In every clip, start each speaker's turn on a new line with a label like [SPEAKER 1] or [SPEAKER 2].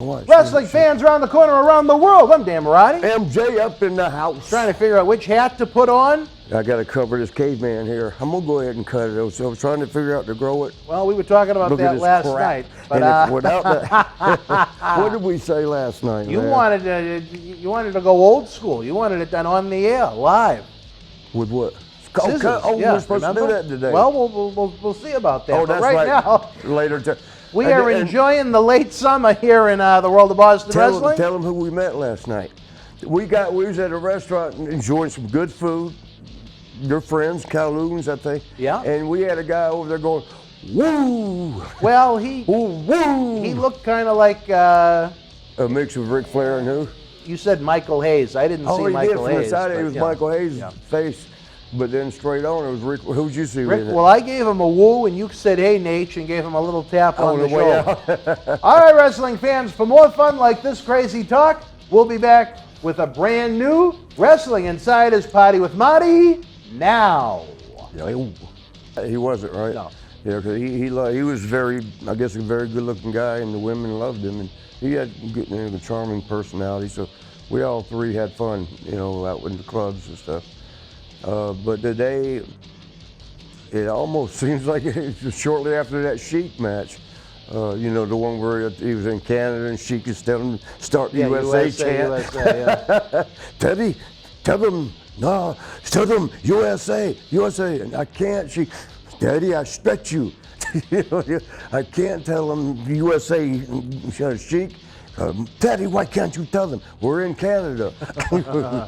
[SPEAKER 1] Wrestling fans around the corner, around the world. I'm Dan Marty.
[SPEAKER 2] MJ up in the house.
[SPEAKER 1] Trying to figure out which hat to put on.
[SPEAKER 2] I got to cover this caveman here. I'm going to go ahead and cut it. So I was trying to figure out to grow it.
[SPEAKER 1] Well, we were talking about that last night. But
[SPEAKER 2] without that, what did we say last night?
[SPEAKER 1] You wanted to go old school. You wanted it done on the air, live.
[SPEAKER 2] With what?
[SPEAKER 1] Scissors.
[SPEAKER 2] We're supposed to do that today.
[SPEAKER 1] Well, we'll see about that.
[SPEAKER 2] Oh, that's
[SPEAKER 1] right now,
[SPEAKER 2] later.
[SPEAKER 1] We are enjoying the late summer here in the world of Boston wrestling.
[SPEAKER 2] Tell them who we met last night. We was at a restaurant enjoying some good food. Your friends, Kowloon's, I think.
[SPEAKER 1] Yeah.
[SPEAKER 2] And we had a guy over there going, woo!
[SPEAKER 1] Well, he
[SPEAKER 2] woo!
[SPEAKER 1] He looked kind of like
[SPEAKER 2] a mix of Ric Flair and who?
[SPEAKER 1] You said Michael Hayes. I didn't see Michael Hayes.
[SPEAKER 2] From the side, it was Michael Hayes' face. But then straight on, it was Rick. Who'd you see?
[SPEAKER 1] Rick, well, I gave him a woo, and you said, "Hey, Nate," and gave him a little tap on the shoulder. All right, wrestling fans, for more fun like this crazy talk, we'll be back with a brand new Wrestling Insiders Party with Marty now.
[SPEAKER 2] Yeah, he wasn't, right?
[SPEAKER 1] No.
[SPEAKER 2] Yeah, because he was very, I guess, a very good-looking guy, and the women loved him, and he had a charming personality. So we all three had fun, out in the clubs and stuff. But today, it almost seems like it was shortly after that Sheik match. The one where he was in Canada and Sheik is telling him start the USA chant. USA, Teddy, tell them USA. And I can't, Daddy, I expect you. I can't tell them USA, Sheik. Daddy, why can't you tell them? We're in Canada.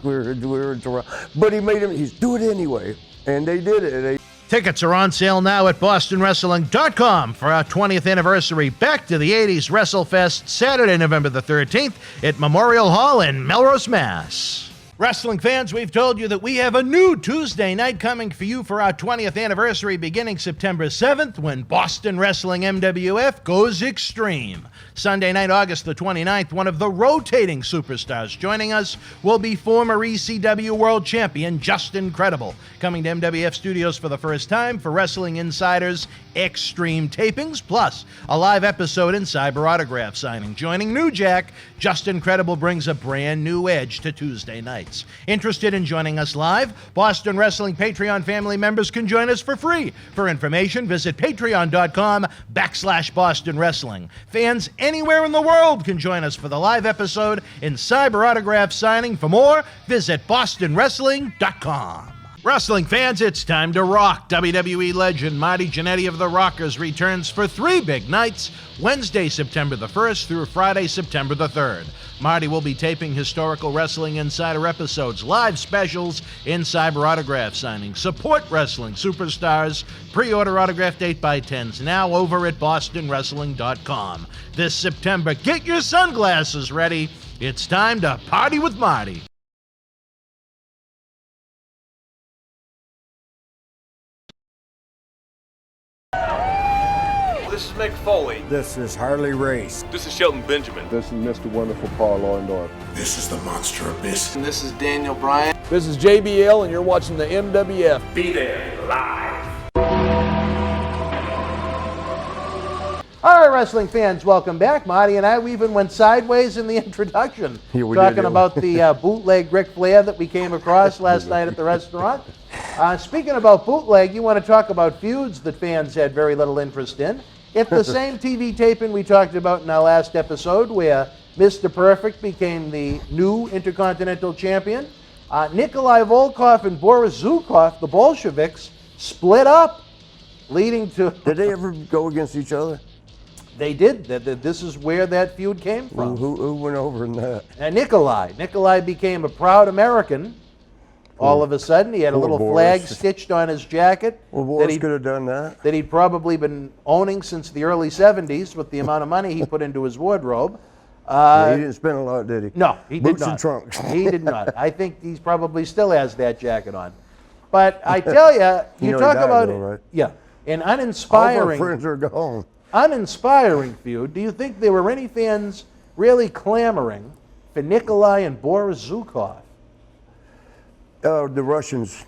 [SPEAKER 2] we're in Toronto. But he's do it anyway. And they did it.
[SPEAKER 3] Tickets are on sale now at bostonwrestling.com for our 20th anniversary Back to the 80s WrestleFest, Saturday, November the 13th at Memorial Hall in Melrose, Mass. Wrestling fans, we've told you that we have a new Tuesday night coming for you for our 20th anniversary beginning September 7th when Boston Wrestling MWF goes extreme. Sunday night, August the 29th, one of the rotating superstars joining us will be former ECW World Champion Justin Credible, coming to MWF Studios for the first time for Wrestling Insiders Extreme tapings, plus a live episode and Cyber autograph signing. Joining New Jack, Justin Credible brings a brand new edge to Tuesday nights. Interested in joining us live? Boston Wrestling Patreon family members can join us for free. For information, visit patreon.com/Boston Wrestling. Fans anywhere in the world can join us for the live episode and Cyber autograph signing. For more, visit bostonwrestling.com. Wrestling fans, it's time to rock. WWE legend Marty Jannetty of the Rockers returns for 3 big nights, Wednesday, September the 1st through Friday, September the 3rd. Marty will be taping historical Wrestling Insider episodes, live specials, and Cyber autograph signings. Support wrestling superstars. Pre-order autographed 8x10s now over at bostonwrestling.com. This September, get your sunglasses ready. It's time to party with Marty.
[SPEAKER 4] This is Mick Foley.
[SPEAKER 2] This is Harley Race.
[SPEAKER 4] This is Shelton Benjamin.
[SPEAKER 5] This is Mr. Wonderful Paul Orndorff.
[SPEAKER 6] This is the Monster Abyss.
[SPEAKER 7] And this is Daniel Bryan.
[SPEAKER 8] This is JBL, and you're watching the MWF.
[SPEAKER 4] Be there live.
[SPEAKER 1] All right, wrestling fans, welcome back. Marty and we even went sideways in the introduction, talking about the bootleg Ric Flair that we came across last night at the restaurant. Speaking about bootleg, you want to talk about feuds that fans had very little interest in. It's the same TV taping we talked about in our last episode where Mr. Perfect became the new Intercontinental Champion. Nikolai Volkov and Boris Zukov, the Bolsheviks, split up, leading to...
[SPEAKER 2] Did they ever go against each other?
[SPEAKER 1] They did. This is where that feud came from.
[SPEAKER 2] Who went over in that?
[SPEAKER 1] Nikolai. Nikolai became a proud American. All of a sudden, he had a little flag stitched on his jacket.
[SPEAKER 2] Well, Boris could have done that.
[SPEAKER 1] That he'd probably been owning since the early 70s with the amount of money he put into his wardrobe.
[SPEAKER 2] He didn't spend a lot, did he?
[SPEAKER 1] No, he did not.
[SPEAKER 2] Boots and trunks.
[SPEAKER 1] He did not. I think he probably still has that jacket on. But I tell you, you talk about
[SPEAKER 2] though, right?
[SPEAKER 1] an uninspiring.
[SPEAKER 2] All of our friends are gone.
[SPEAKER 1] Uninspiring feud. Do you think there were any fans really clamoring for Nikolai and Boris Zukov?
[SPEAKER 2] The Russians,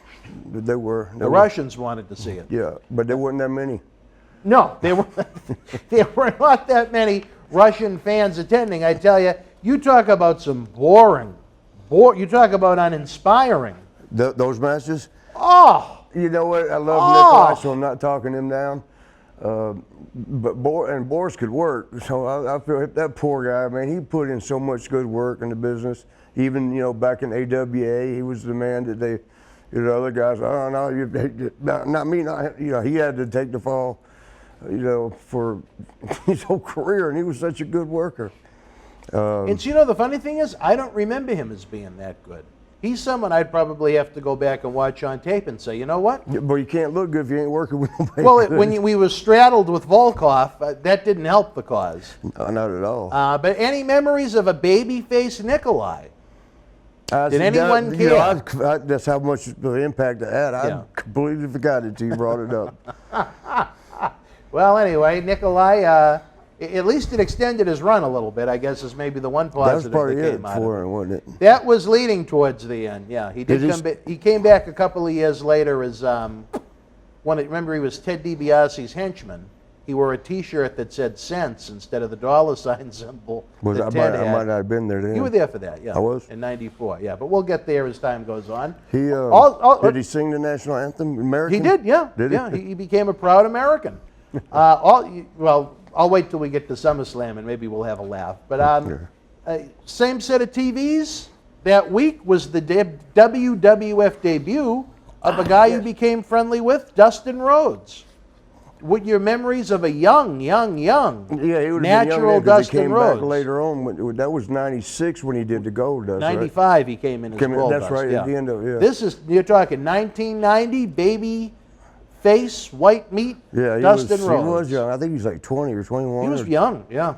[SPEAKER 2] they were.
[SPEAKER 1] The Russians wanted to see it.
[SPEAKER 2] Yeah, but there weren't that many.
[SPEAKER 1] No, there were not that many Russian fans attending. I tell you, you talk about some boring. You talk about uninspiring.
[SPEAKER 2] Those matches?
[SPEAKER 1] Oh!
[SPEAKER 2] You know what? I love Nikolai, so I'm not talking him down. But Boris could work, so I feel that poor guy, man, he put in so much good work in the business. Even, back in AWA, he was the man that the other guys, oh, no, not me, he had to take the fall, for his whole career, and he was such a good worker.
[SPEAKER 1] And so, the funny thing is, I don't remember him as being that good. He's someone I'd probably have to go back and watch on tape and say, you know what?
[SPEAKER 2] But you can't look good if you ain't working with nobody.
[SPEAKER 1] Well, when we were straddled with Volkov, that didn't help the cause.
[SPEAKER 2] No, not at all.
[SPEAKER 1] But any memories of a baby-faced Nikolai? Did anyone care?
[SPEAKER 2] That's how much of the impact I had. I completely forgot it until you brought it up.
[SPEAKER 1] Well, anyway, Nikolai, at least it extended his run a little bit, I guess, is maybe the one positive that came out of it.
[SPEAKER 2] Wasn't it?
[SPEAKER 1] That was leading towards the end, yeah. He came back a couple of years later as, remember he was Ted DiBiase's henchman. He wore a T-shirt that said cents instead of the dollar sign symbol that Ted had.
[SPEAKER 2] I might not have been there then.
[SPEAKER 1] You were there for that, yeah.
[SPEAKER 2] I was?
[SPEAKER 1] In '94, yeah. But we'll get there as time goes on.
[SPEAKER 2] Did he sing the national anthem, American?
[SPEAKER 1] He did, yeah.
[SPEAKER 2] Did he?
[SPEAKER 1] Yeah, he became a proud American. I'll wait till we get to SummerSlam and maybe we'll have a laugh. But same set of TVs that week was the WWF debut of a guy you became friendly with, Dustin Rhodes. What your memories of a young natural Dustin
[SPEAKER 2] he came
[SPEAKER 1] Rhodes?
[SPEAKER 2] Back later on, that was '96 when he did the gold dust.
[SPEAKER 1] 95
[SPEAKER 2] right?
[SPEAKER 1] He came in as gold
[SPEAKER 2] That's
[SPEAKER 1] dust,
[SPEAKER 2] right,
[SPEAKER 1] yeah.
[SPEAKER 2] at the end of it. Yeah.
[SPEAKER 1] This is, you're talking 1990, baby face, white meat, Dustin Rhodes.
[SPEAKER 2] He was young. I think he was like 20 or 21.
[SPEAKER 1] He was young, yeah.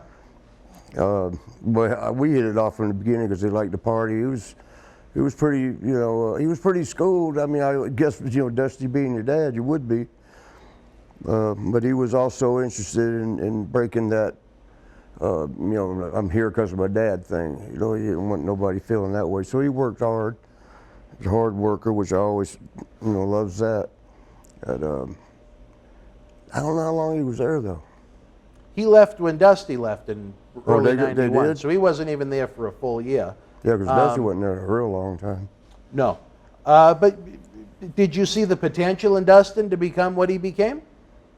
[SPEAKER 2] But we hit it off from the beginning because they liked to party. He was pretty, he was pretty schooled. I mean, I guess, Dusty being your dad, you would be. But he was also interested in breaking that, I'm here because of my dad thing. He didn't want nobody feeling that way. So he worked hard. He was a hard worker, which I always, loves that. But, I don't know how long he was there, though.
[SPEAKER 1] He left when Dusty left in early '91,
[SPEAKER 2] did?
[SPEAKER 1] so he wasn't even there for a full year.
[SPEAKER 2] Yeah, because Dusty wasn't there a real long time.
[SPEAKER 1] No. But did you see the potential in Dustin to become what he became?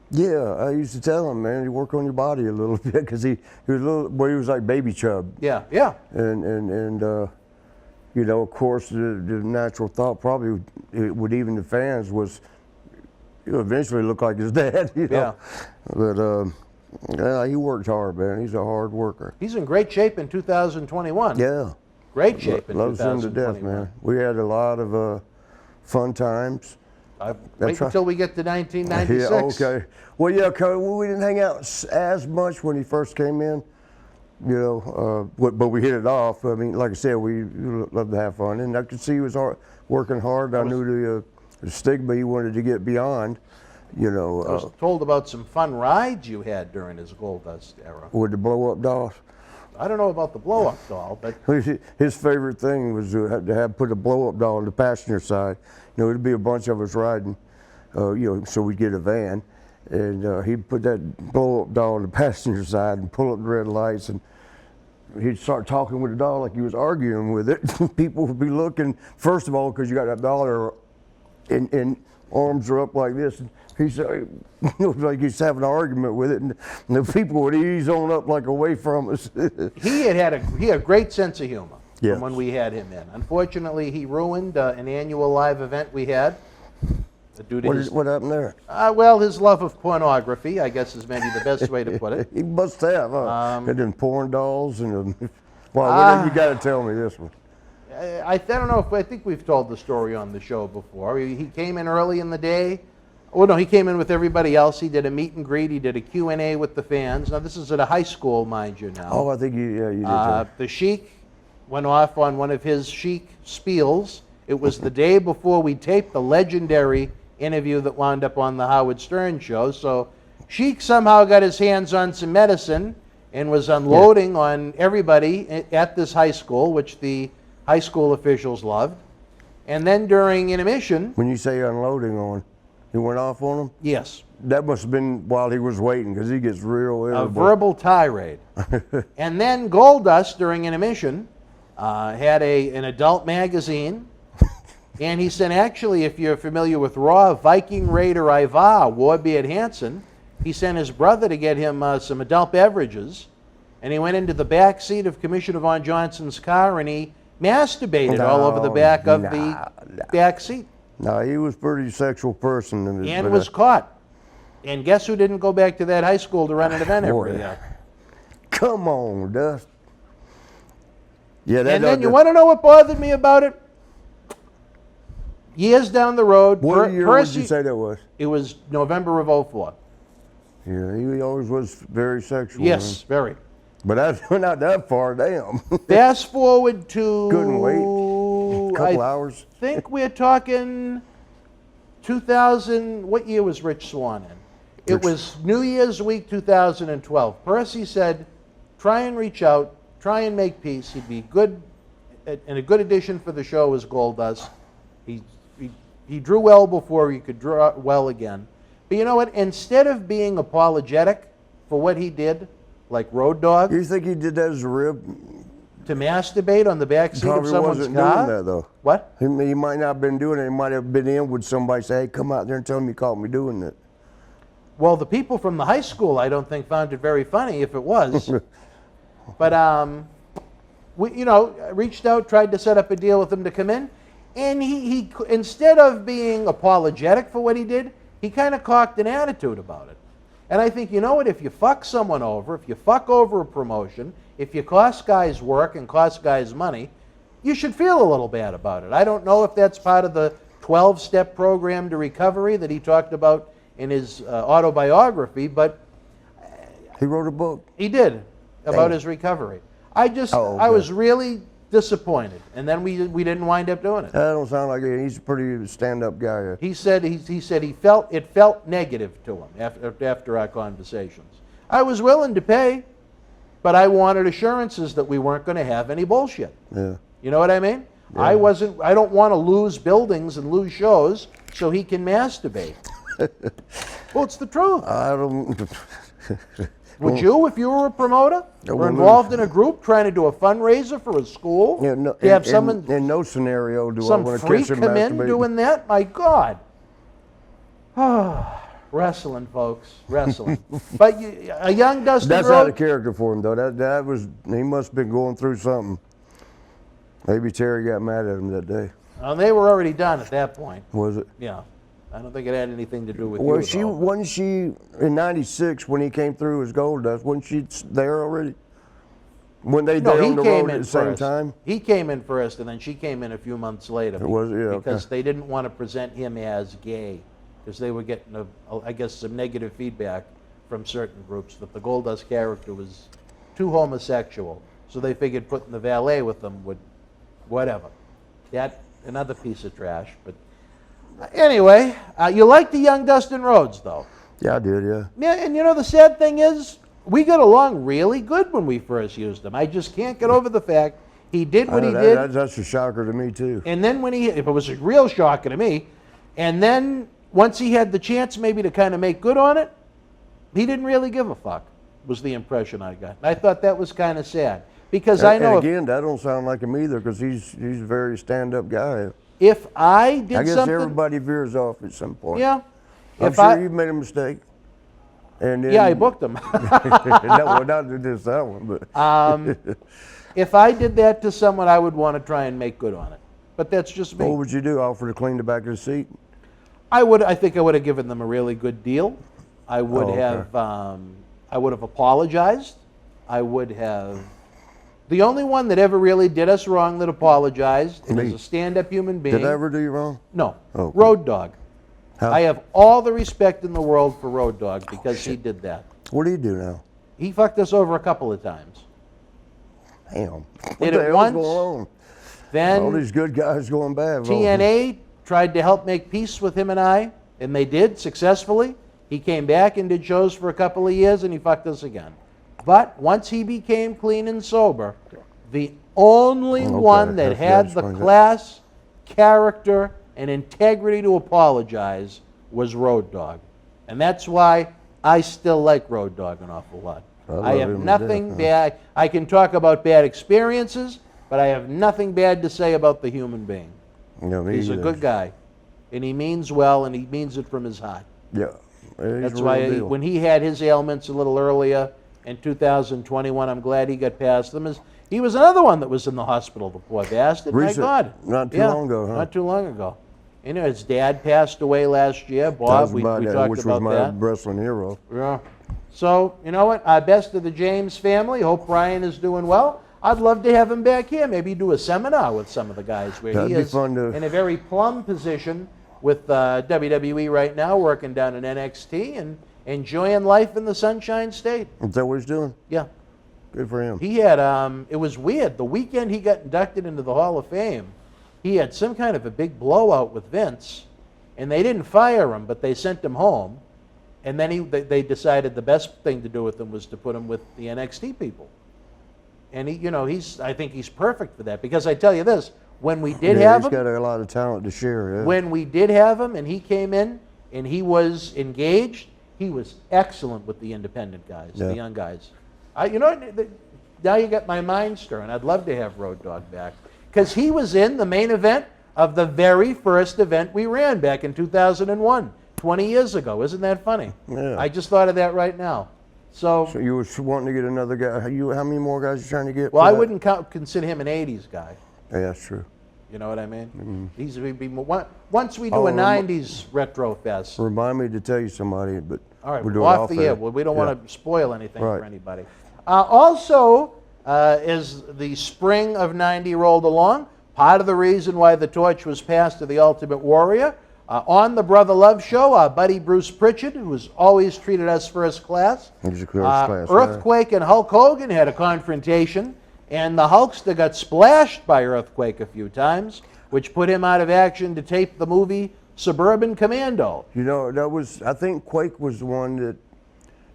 [SPEAKER 2] Yeah, I used to tell him, man, you work on your body a little bit because he was a little, he was like baby chub.
[SPEAKER 1] Yeah, yeah.
[SPEAKER 2] And of course, the natural thought probably with even the fans was, eventually look like his dad.
[SPEAKER 1] Yeah.
[SPEAKER 2] But he worked hard, man. He's a hard worker.
[SPEAKER 1] He's in great shape in 2021.
[SPEAKER 2] Yeah.
[SPEAKER 1] Great shape in 2021.
[SPEAKER 2] Loves him to death, man. We had a lot of fun times.
[SPEAKER 1] Wait until we get to 1996.
[SPEAKER 2] Yeah, okay. Well, yeah, we didn't hang out as much when he first came in, but we hit it off. I mean, like I said, we loved to have fun, and I could see he was working hard. I knew the stigma he wanted to get beyond, I
[SPEAKER 1] was told about some fun rides you had during his Gold Dust era.
[SPEAKER 2] With the blow-up dolls.
[SPEAKER 1] I don't know about the blow-up doll, but
[SPEAKER 2] his favorite thing was to have put a blow-up doll on the passenger side. It'd be a bunch of us riding, so we'd get a van, and he'd put that blow-up doll on the passenger side and pull up the red lights, and he'd start talking with the doll like he was arguing with it. People would be looking, first of all, because you got that doll and arms are up like this. And he's like he's having an argument with it, and the people would ease on up like away from us.
[SPEAKER 1] He had a great sense of humor.
[SPEAKER 2] Yes.
[SPEAKER 1] From when we had him in. Unfortunately, he ruined an annual live event we had.
[SPEAKER 2] What happened there?
[SPEAKER 1] Well, his love of pornography, I guess, is maybe the best way to put it.
[SPEAKER 2] He must have, huh? And then porn dolls and well, you got to tell me this one.
[SPEAKER 1] I don't know if I think we've told the story on the show before. He came in early in the day. Oh no, he came in with everybody else. He did a meet and greet. He did a Q&A with the fans. Now this is at a high school, mind you. Now.
[SPEAKER 2] Oh, I think you did.
[SPEAKER 1] The Sheik went off on one of his Sheik spiels. It was the day before we taped the legendary interview that wound up on the Howard Stern show. So Sheik somehow got his hands on some medicine and was unloading on everybody at this high school, which the high school officials loved. And then during intermission...
[SPEAKER 2] When you say unloading on, he went off on them?
[SPEAKER 1] Yes.
[SPEAKER 2] That must have been while he was waiting, because he gets real irritable.
[SPEAKER 1] A verbal tirade. And then Goldust, during intermission, had an adult magazine, and he sent, actually, if you're familiar with Raw, Viking Raider Ivar, Warbeard Hansen, he sent his brother to get him some adult beverages, and he went into the back seat of Commissioner Von Johnson's car, and he masturbated all over the back of the back seat.
[SPEAKER 2] No, he was a pretty sexual person.
[SPEAKER 1] And was caught. And guess who didn't go back to that high school to run an event every year?
[SPEAKER 2] Come on, Dust. Yeah,
[SPEAKER 1] and then you want to know what bothered me about it? Years down the road,
[SPEAKER 2] what year would you say that was?
[SPEAKER 1] It was November of '04.
[SPEAKER 2] Yeah, he always was very sexual.
[SPEAKER 1] Yes, very.
[SPEAKER 2] But that's not that far, damn.
[SPEAKER 1] Fast forward to...
[SPEAKER 2] Couldn't wait. A couple hours.
[SPEAKER 1] I think we're talking 2000... What year was Rich Swan in? It was New Year's week 2012. Percy said, try and reach out, try and make peace. He'd be good, and a good addition for the show as Goldust. He drew well before he could draw well again. But you know what? Instead of being apologetic for what he did, like Road Dogg.
[SPEAKER 2] You think he did that as a rib?
[SPEAKER 1] To masturbate on the back seat of someone's
[SPEAKER 2] wasn't
[SPEAKER 1] car?
[SPEAKER 2] doing that, though.
[SPEAKER 1] What?
[SPEAKER 2] He might not have been doing it. He might have been in with somebody, say, hey, come out there and tell him you caught me doing it.
[SPEAKER 1] Well, the people from the high school, I don't think, found it very funny if it was. But, we, reached out, tried to set up a deal with him to come in. And he instead of being apologetic for what he did, he kind of cocked an attitude about it. And I think, you know what, if you fuck someone over, if you fuck over a promotion, if you cost guys work and cost guys money, you should feel a little bad about it. I don't know if that's part of the 12-step program to recovery that he talked about in his autobiography, but...
[SPEAKER 2] He wrote a book.
[SPEAKER 1] He did, about his recovery. I was really disappointed, and then we didn't wind up doing it.
[SPEAKER 2] That don't sound like it. He's a pretty stand-up guy.
[SPEAKER 1] He said it felt negative to him after our conversations. I was willing to pay, but I wanted assurances that we weren't going to have any bullshit.
[SPEAKER 2] Yeah.
[SPEAKER 1] You know what I mean?
[SPEAKER 2] Yeah.
[SPEAKER 1] I don't want to lose buildings and lose shows so he can masturbate. Well, it's the truth.
[SPEAKER 2] I don't...
[SPEAKER 1] Would you, if you were a promoter, or involved in a group trying to do a fundraiser for a school?
[SPEAKER 2] Yeah, no,
[SPEAKER 1] to have someone,
[SPEAKER 2] in no scenario do I
[SPEAKER 1] some
[SPEAKER 2] want to
[SPEAKER 1] freak
[SPEAKER 2] catch him
[SPEAKER 1] come in
[SPEAKER 2] masturbating.
[SPEAKER 1] doing that? My God. Wrestling, folks, wrestling. But a young Dustin
[SPEAKER 2] That's
[SPEAKER 1] Rhodes,
[SPEAKER 2] out of character for him, though. That was, he must have been going through something. Maybe Terry got mad at him that day.
[SPEAKER 1] They were already done at that point.
[SPEAKER 2] Was it?
[SPEAKER 1] Yeah. I don't think it had anything to do with
[SPEAKER 2] Well,
[SPEAKER 1] you.
[SPEAKER 2] wasn't she in '96 when he came through as Goldust? Wasn't she there already? When they
[SPEAKER 1] No,
[SPEAKER 2] there
[SPEAKER 1] he
[SPEAKER 2] on the
[SPEAKER 1] came
[SPEAKER 2] road
[SPEAKER 1] in
[SPEAKER 2] at the same
[SPEAKER 1] first.
[SPEAKER 2] time?
[SPEAKER 1] He came in first, and then she came in a few months later.
[SPEAKER 2] Was it? Yeah,
[SPEAKER 1] because
[SPEAKER 2] okay.
[SPEAKER 1] they didn't want to present him as gay, because they were getting, I guess, some negative feedback from certain groups that the Goldust character was too homosexual. So they figured putting the valet with them would, whatever. That another piece of trash. But anyway, you like the young Dustin Rhodes, though.
[SPEAKER 2] Yeah, I did. Yeah.
[SPEAKER 1] Yeah, and the sad thing is, we got along really good when we first used him. I just can't get over the fact he did what he did.
[SPEAKER 2] That's a shocker to me too.
[SPEAKER 1] And then if it was a real shocker to me, and then once he had the chance maybe to kind of make good on it, he didn't really give a fuck, was the impression I got. I thought that was kind of sad. Because I know...
[SPEAKER 2] And again, that don't sound like him either, because he's a very stand-up guy.
[SPEAKER 1] If I did something...
[SPEAKER 2] I guess everybody veers off at some point.
[SPEAKER 1] Yeah.
[SPEAKER 2] I'm sure you've made a mistake. And then,
[SPEAKER 1] yeah, I booked him.
[SPEAKER 2] No, not just that one, but...
[SPEAKER 1] If I did that to someone, I would want to try and make good on it. But that's just me.
[SPEAKER 2] What would you do? Offer to clean the back of the seat?
[SPEAKER 1] I think I would have given them a really good deal. I would have apologized. I would have... The only one that ever really did us wrong that apologized and is a stand-up human being...
[SPEAKER 2] Did I ever do you wrong?
[SPEAKER 1] No.
[SPEAKER 2] Oh,
[SPEAKER 1] Road Dogg.
[SPEAKER 2] How?
[SPEAKER 1] I have all the respect in the world for Road Dogg because he did that.
[SPEAKER 2] What do you do now?
[SPEAKER 1] He fucked us over a couple of times.
[SPEAKER 2] Damn. What
[SPEAKER 1] Did
[SPEAKER 2] the
[SPEAKER 1] it
[SPEAKER 2] hell's
[SPEAKER 1] once,
[SPEAKER 2] going on?
[SPEAKER 1] then
[SPEAKER 2] All these good guys going bad.
[SPEAKER 1] TNA tried to help make peace with him and I, and they did successfully. He came back and did shows for a couple of years, and he fucked us again. But once he became clean and sober, the only one that had the class, character, and integrity to apologize was Road Dogg. And that's why I still like Road Dogg an awful lot. I have nothing bad. I can talk about bad experiences, but I have nothing bad to say about the human being. He's a good guy, and he means well, and he means it from his heart.
[SPEAKER 2] Yeah.
[SPEAKER 1] That's why when he had his ailments a little earlier in 2021, I'm glad he got past them. He was another one that was in the hospital, the poor bastard. My God.
[SPEAKER 2] Not too long ago, huh?
[SPEAKER 1] Not too long ago. You know, his dad passed away last year. Bob, we talked about that.
[SPEAKER 2] Which was my wrestling hero.
[SPEAKER 1] Yeah. So, you know what? Best of the James family. Hope Brian is doing well. I'd love to have him back here. Maybe do a seminar with some of the guys where he is in a very plum position with WWE right now, working down in NXT and enjoying life in the Sunshine State.
[SPEAKER 2] Is that what he's doing?
[SPEAKER 1] Yeah.
[SPEAKER 2] Good for him.
[SPEAKER 1] He had, it was weird. The weekend he got inducted into the Hall of Fame, he had some kind of a big blowout with Vince, and they didn't fire him, but they sent him home. And then they decided the best thing to do with him was to put him with the NXT people. And I think he's perfect for that, because I tell you this, when we did have him,
[SPEAKER 2] he's got a lot of talent to share. Yeah.
[SPEAKER 1] When we did have him, and he came in and he was engaged, he was excellent with the independent guys, the young guys. Now you got my mind stirring. I'd love to have Road Dogg back, because he was in the main event of the very first event we ran back in 2001, 20 years ago. Isn't that funny?
[SPEAKER 2] Yeah.
[SPEAKER 1] I just thought of that right now. So
[SPEAKER 2] you were wanting to get another guy. How many more guys are you trying to get?
[SPEAKER 1] Well, I wouldn't consider him an 80s guy.
[SPEAKER 2] Yeah, that's true.
[SPEAKER 1] You know what I mean?
[SPEAKER 2] Mm-hmm.
[SPEAKER 1] Once we do a 90s retro fest.
[SPEAKER 2] Remind me to tell you somebody, but
[SPEAKER 1] all right,
[SPEAKER 2] we'll do
[SPEAKER 1] off
[SPEAKER 2] it
[SPEAKER 1] the air. Well, we don't want to spoil anything
[SPEAKER 2] right.
[SPEAKER 1] for anybody. Also, as the spring of 90 rolled along, part of the reason why the torch was passed to the Ultimate Warrior, on the Brother Love show, our buddy Bruce Pritchard, who has always treated us first class, Earthquake and Hulk Hogan had a confrontation, and the Hulkster got splashed by Earthquake a few times, which put him out of action to tape the movie Suburban Commando.
[SPEAKER 2] I think Quake was the one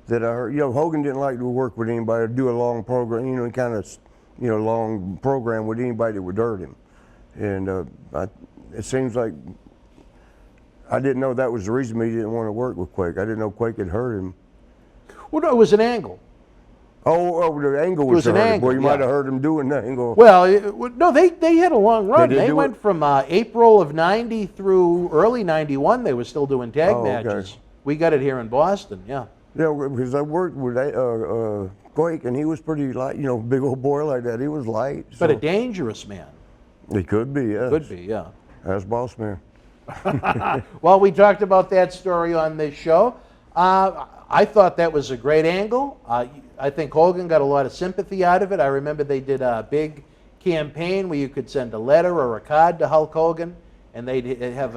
[SPEAKER 2] that I heard. Hogan didn't like to work with anybody or do a long program, long program with anybody that would hurt him. And it seems like I didn't know that was the reason he didn't want to work with Quake. I didn't know Quake had hurt him.
[SPEAKER 1] Well, no, it was an angle.
[SPEAKER 2] Oh, the angle was an angle. Well, you might have heard him doing the angle.
[SPEAKER 1] Well, no, they had a long run. They went from April of 90 through early 91. They were still doing tag matches. We got it here in Boston, yeah.
[SPEAKER 2] Yeah, because I worked with Quake, and he was pretty light, big old boy like that. He was light.
[SPEAKER 1] But a dangerous man.
[SPEAKER 2] He could be, yes.
[SPEAKER 1] Could be, yeah.
[SPEAKER 2] As boss man.
[SPEAKER 1] Well, we talked about that story on this show. I thought that was a great angle. I think Hogan got a lot of sympathy out of it. I remember they did a big campaign where you could send a letter or a card to Hulk Hogan, and they'd have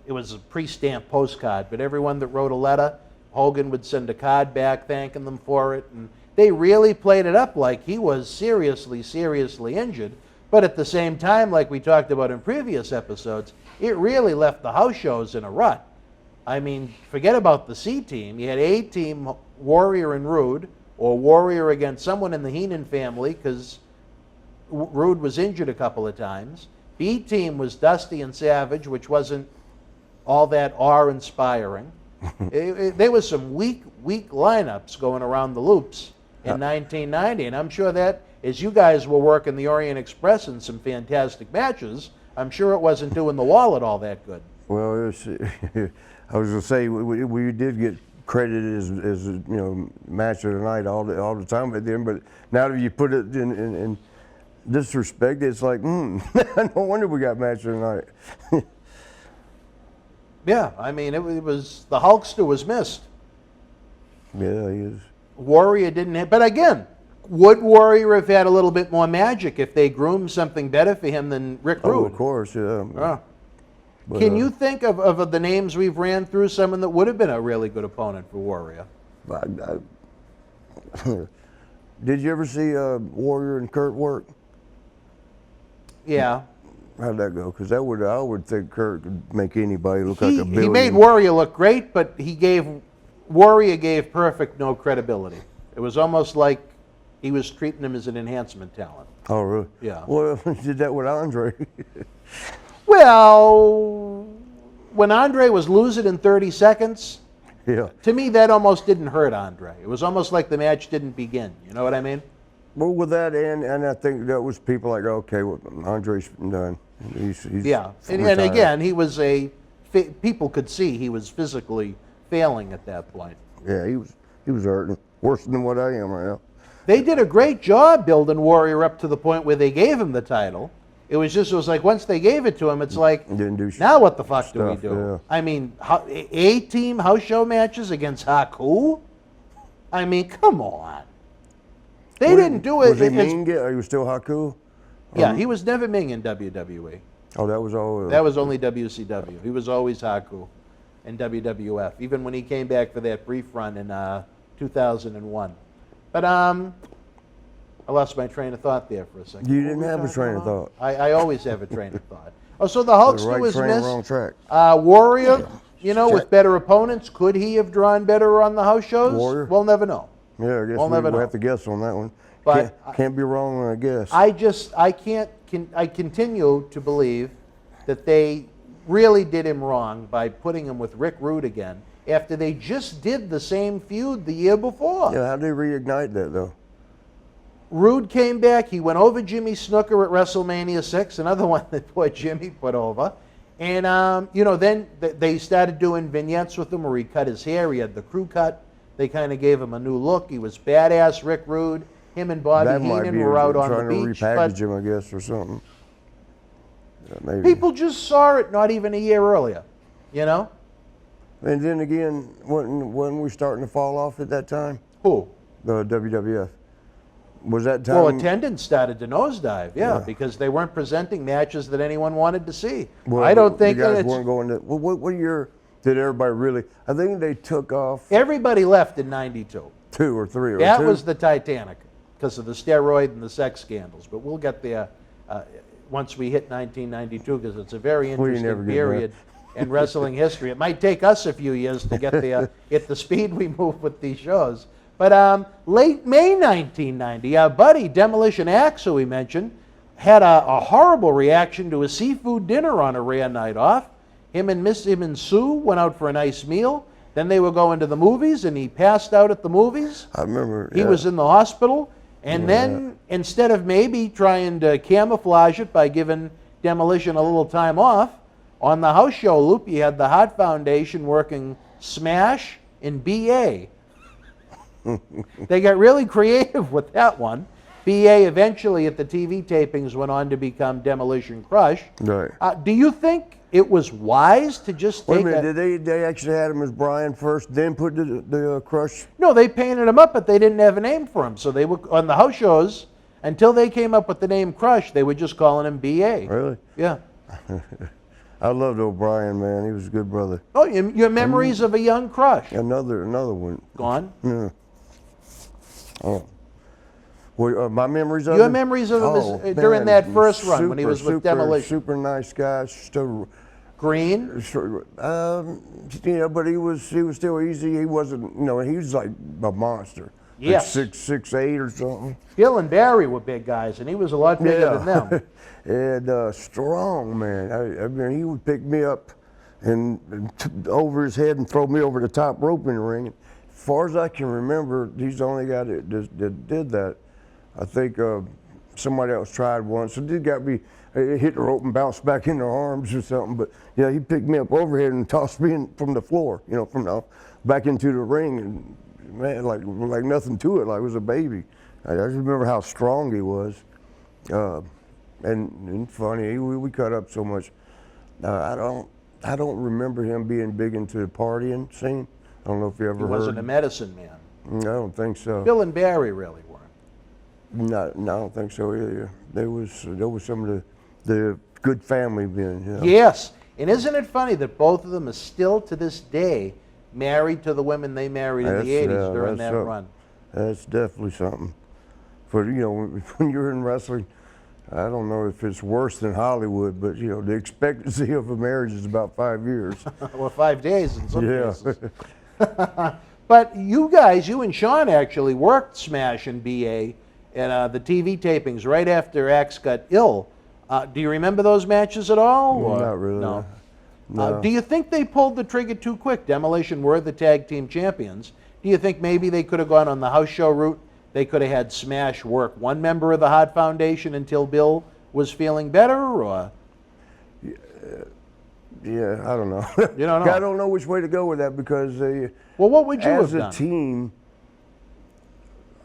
[SPEAKER 1] it was a pre-stamped postcard, but everyone that wrote a letter, Hogan would send a card back thanking them for it, and they really played it up like he was seriously, seriously injured. But at the same time, like we talked about in previous episodes, it really left the house shows in a rut. I mean, forget about the C team. You had A team, Warrior and Rude, or Warrior against someone in the Heenan family, because Rude was injured a couple of times. B team was Dusty and Savage, which wasn't all that awe-inspiring. There was some weak lineups going around the loops in 1990, and I'm sure that as you guys were working the Orient Express in some fantastic matches, I'm sure it wasn't doing the Wallet all that good.
[SPEAKER 2] Well, I was going to say, we did get credited as match of the night all the time at the end, but now that you put it in disrespect, it's like, no wonder we got match of the night.
[SPEAKER 1] Yeah, I mean, it was the Hulkster was missed.
[SPEAKER 2] Yeah, he is.
[SPEAKER 1] Warrior didn't have, but again, would Warrior have had a little bit more magic if they groomed something better for him than Rick Rude?
[SPEAKER 2] Oh, of course, yeah.
[SPEAKER 1] But, can you think of the names we've ran through, someone that would have been a really good opponent for Warrior?
[SPEAKER 2] Did you ever see Warrior and Kurt work?
[SPEAKER 1] Yeah.
[SPEAKER 2] How'd that go? Because I would think Kurt could make anybody look like a billion.
[SPEAKER 1] He made Warrior look great, but Warrior gave Perfect no credibility. It was almost like he was treating him as an enhancement talent.
[SPEAKER 2] Oh, really?
[SPEAKER 1] Yeah.
[SPEAKER 2] Well, he did that with Andre.
[SPEAKER 1] Well, when Andre was losing in 30 seconds,
[SPEAKER 2] Yeah.
[SPEAKER 1] To me, that almost didn't hurt Andre. It was almost like the match didn't begin. You know what I mean?
[SPEAKER 2] Well, with that, and I think that was people like, okay, well, Andre's done. He's
[SPEAKER 1] Yeah, and
[SPEAKER 2] retired.
[SPEAKER 1] again, he was people could see he was physically failing at that point.
[SPEAKER 2] Yeah, he was hurting worse than what I am right now.
[SPEAKER 1] They did a great job building Warrior up to the point where they gave him the title. It was like once they gave it to him, it's like,
[SPEAKER 2] Didn't do
[SPEAKER 1] now what the fuck
[SPEAKER 2] stuff,
[SPEAKER 1] do we do?
[SPEAKER 2] yeah.
[SPEAKER 1] I mean, A-team house show matches against Haku? I mean, come on. They didn't do it.
[SPEAKER 2] Was he Ming? He was still Haku?
[SPEAKER 1] Yeah, he was never Ming in WWE.
[SPEAKER 2] Oh, that was all.
[SPEAKER 1] That was only WCW. He was always Haku in WWF, even when he came back for that brief run in 2001. But I lost my train of thought there for a second.
[SPEAKER 2] You didn't have a train of thought.
[SPEAKER 1] I always have a train of thought. Oh, so the Hulkster
[SPEAKER 2] Right
[SPEAKER 1] was
[SPEAKER 2] train,
[SPEAKER 1] missed.
[SPEAKER 2] wrong track.
[SPEAKER 1] Warrior, with better opponents, could he have drawn better on the house shows?
[SPEAKER 2] Warrior?
[SPEAKER 1] We'll never know.
[SPEAKER 2] Yeah, I guess
[SPEAKER 1] We'll never
[SPEAKER 2] we'll
[SPEAKER 1] know.
[SPEAKER 2] have to guess on that one.
[SPEAKER 1] But
[SPEAKER 2] Can't be wrong on a guess.
[SPEAKER 1] I continue to believe that they really did him wrong by putting him with Rick Rude again after they just did the same feud the year before.
[SPEAKER 2] Yeah, how'd they reignite that though?
[SPEAKER 1] Rude came back. He went over Jimmy Snuka at WrestleMania 6, another one that poor Jimmy put over. And, then they started doing vignettes with him where he cut his hair. He had the crew cut. They kind of gave him a new look. He was badass, Rick Rude. Him and Bobby
[SPEAKER 2] That might
[SPEAKER 1] Heenan
[SPEAKER 2] be
[SPEAKER 1] were out on the
[SPEAKER 2] trying to
[SPEAKER 1] beach.
[SPEAKER 2] repackage him, I guess, or something. Yeah, maybe.
[SPEAKER 1] People just saw it not even a year earlier, you know?
[SPEAKER 2] And then again, when we starting to fall off at that time?
[SPEAKER 1] Who?
[SPEAKER 2] The WWF. Was that time?
[SPEAKER 1] Well, attendance started to nosedive, yeah, because they weren't presenting matches that anyone wanted to see.
[SPEAKER 2] Well,
[SPEAKER 1] I don't think
[SPEAKER 2] you guys
[SPEAKER 1] that
[SPEAKER 2] weren't going to. Well, what year did everybody really? I think they took off
[SPEAKER 1] everybody left in '92.
[SPEAKER 2] 2 or 3 or
[SPEAKER 1] That
[SPEAKER 2] 2.
[SPEAKER 1] was the Titanic because of the steroid and the sex scandals. But we'll get there once we hit 1992 because it's a very
[SPEAKER 2] never
[SPEAKER 1] interesting
[SPEAKER 2] get
[SPEAKER 1] period in wrestling history. It might take us a few years to get there at the speed we move with these shows. But late May 1990, our buddy Demolition Axe, who we mentioned, had a horrible reaction to a seafood dinner on a rare night off. Him and Sue went out for a nice meal. Then they were going to the movies, and he passed out at the movies.
[SPEAKER 2] I remember.
[SPEAKER 1] He was in the hospital. And then instead of maybe trying to camouflage it by giving Demolition a little time off, on the house show loop, you had the Heart Foundation working Smash and BA. They got really creative with that one. BA eventually at the TV tapings went on to become Demolition Crush.
[SPEAKER 2] Right.
[SPEAKER 1] Do you think it was wise to just
[SPEAKER 2] Wait
[SPEAKER 1] take
[SPEAKER 2] a minute, did they actually had him as Brian first, then put the Crush?
[SPEAKER 1] No, they painted him up, but they didn't have a name for him. So they were on the house shows until they came up with the name Crush. They were just calling him BA.
[SPEAKER 2] Really?
[SPEAKER 1] Yeah.
[SPEAKER 2] I loved O'Brien, man. He was a good brother.
[SPEAKER 1] Oh, your memories of a young Crush.
[SPEAKER 2] Another one.
[SPEAKER 1] Gone.
[SPEAKER 2] Yeah. Oh. Well, my memories of
[SPEAKER 1] Your
[SPEAKER 2] him?
[SPEAKER 1] memories of him
[SPEAKER 2] Oh,
[SPEAKER 1] is during
[SPEAKER 2] man,
[SPEAKER 1] that first run when he was with Demolition.
[SPEAKER 2] Super nice guy. Still,
[SPEAKER 1] Green.
[SPEAKER 2] But he was still easy. He wasn't, he was like a monster.
[SPEAKER 1] Yes.
[SPEAKER 2] Like 6'8" or something.
[SPEAKER 1] Bill and Barry were big guys, and he was a lot bigger than them.
[SPEAKER 2] And strong, man. I mean, he would pick me up and over his head and throw me over the top rope in the ring. As far as I can remember, he's the only guy that did that. I think somebody else tried once. It got me, hit the rope and bounced back in their arms or something. But yeah, he picked me up overhead and tossed me from the floor, back into the ring, and man, like nothing to it, like it was a baby. I just remember how strong he was, and funny. We cut up so much. I don't remember him being big into the partying scene. I don't know if you ever heard.
[SPEAKER 1] He wasn't a medicine man.
[SPEAKER 2] I don't think so.
[SPEAKER 1] Bill and Barry really weren't.
[SPEAKER 2] No, I don't think so either. There was some of the good family men.
[SPEAKER 1] Yes, and isn't it funny that both of them are still to this day married to the women they married in the 80s during that run?
[SPEAKER 2] That's definitely something. For when you're in wrestling, I don't know if it's worse than Hollywood, but the expectancy of a marriage is about 5 years.
[SPEAKER 1] Well, 5 days in some cases. But you and Sean actually worked Smash and BA at the TV tapings right after Axe got ill. Do you remember those matches at all?
[SPEAKER 2] Not really.
[SPEAKER 1] No.
[SPEAKER 2] No.
[SPEAKER 1] Do you think they pulled the trigger too quick? Demolition were the tag team champions. Do you think maybe they could have gone on the house show route? They could have had Smash work one member of the Hart Foundation until Bill was feeling better, or?
[SPEAKER 2] Yeah, I don't know.
[SPEAKER 1] You don't know?
[SPEAKER 2] I don't know which way to go with that because
[SPEAKER 1] well, what would you have done?
[SPEAKER 2] As a team,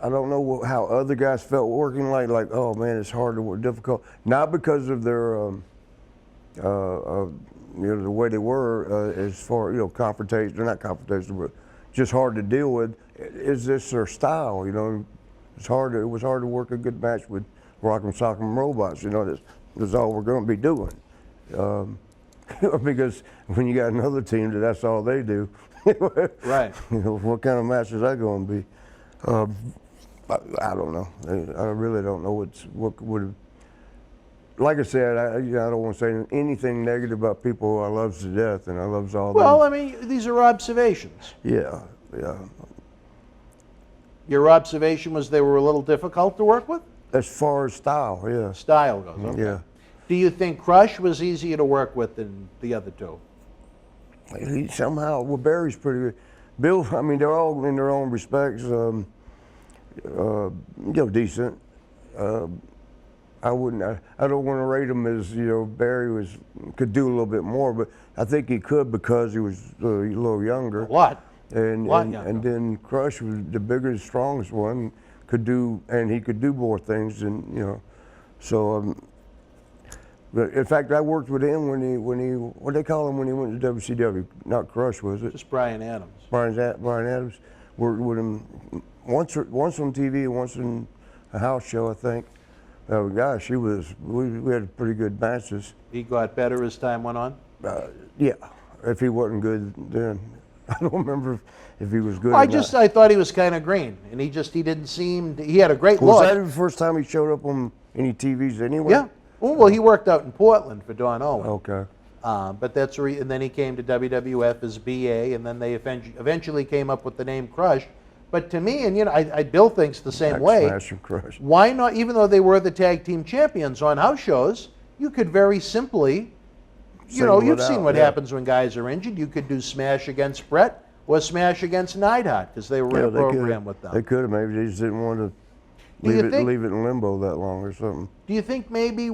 [SPEAKER 2] I don't know how other guys felt working like, oh man, it's hard to work, difficult. Not because of their, the way they were as far, confrontation. They're not confrontation, but just hard to deal with. Is this their style? It was hard to work a good match with Rock'em Sock'em Robots. That's all we're going to be doing. Because when you got another team that's all they do,
[SPEAKER 1] right?
[SPEAKER 2] What kind of match is that going to be? I don't know. I really don't know what would. Like I said, I don't want to say anything negative about people who I love to death, and I love all.
[SPEAKER 1] Well,
[SPEAKER 2] them.
[SPEAKER 1] I mean, these are observations.
[SPEAKER 2] Yeah.
[SPEAKER 1] Your observation was they were a little difficult to work with?
[SPEAKER 2] As far as style, yeah.
[SPEAKER 1] Style goes, okay.
[SPEAKER 2] Yeah.
[SPEAKER 1] Do you think Crush was easier to work with than the other two?
[SPEAKER 2] Somehow, Barry's pretty good. Bill, I mean, they're all in their own respects, decent. I don't want to rate him as, Barry could do a little bit more, but I think he could because he was a little younger.
[SPEAKER 1] A lot.
[SPEAKER 2] And then Crush was the biggest, strongest one, and he could do more things, and so. But in fact, I worked with him when he what they call him when he went to WCW. Not Crush, was it?
[SPEAKER 1] Just Brian Adams.
[SPEAKER 2] Brian Adams. Worked with him once on TV, once in a house show, I think. Gosh, we had pretty good matches.
[SPEAKER 1] He got better as time went on?
[SPEAKER 2] Yeah. If he wasn't good then. I don't remember if he was good.
[SPEAKER 1] Well, I thought he was kind of green, and he didn't seem. He had a great look.
[SPEAKER 2] Was that the first time he showed up on any TVs anyway?
[SPEAKER 1] Yeah. Well, he worked out in Portland for Don Owen.
[SPEAKER 2] Okay.
[SPEAKER 1] But that's and then he came to WWF as BA, and then they eventually came up with the name Crush. But to me, and Bill thinks the same way.
[SPEAKER 2] Smash and Crush.
[SPEAKER 1] Why not? Even though they were the tag team champions on house shows, you could very simply, you've seen what happens when guys are injured. You could do Smash against Brett or Smash against Neidhart because they were in a program with them.
[SPEAKER 2] They could have. Maybe they just didn't want to. Leave it in limbo that long or something. Do
[SPEAKER 1] you think maybe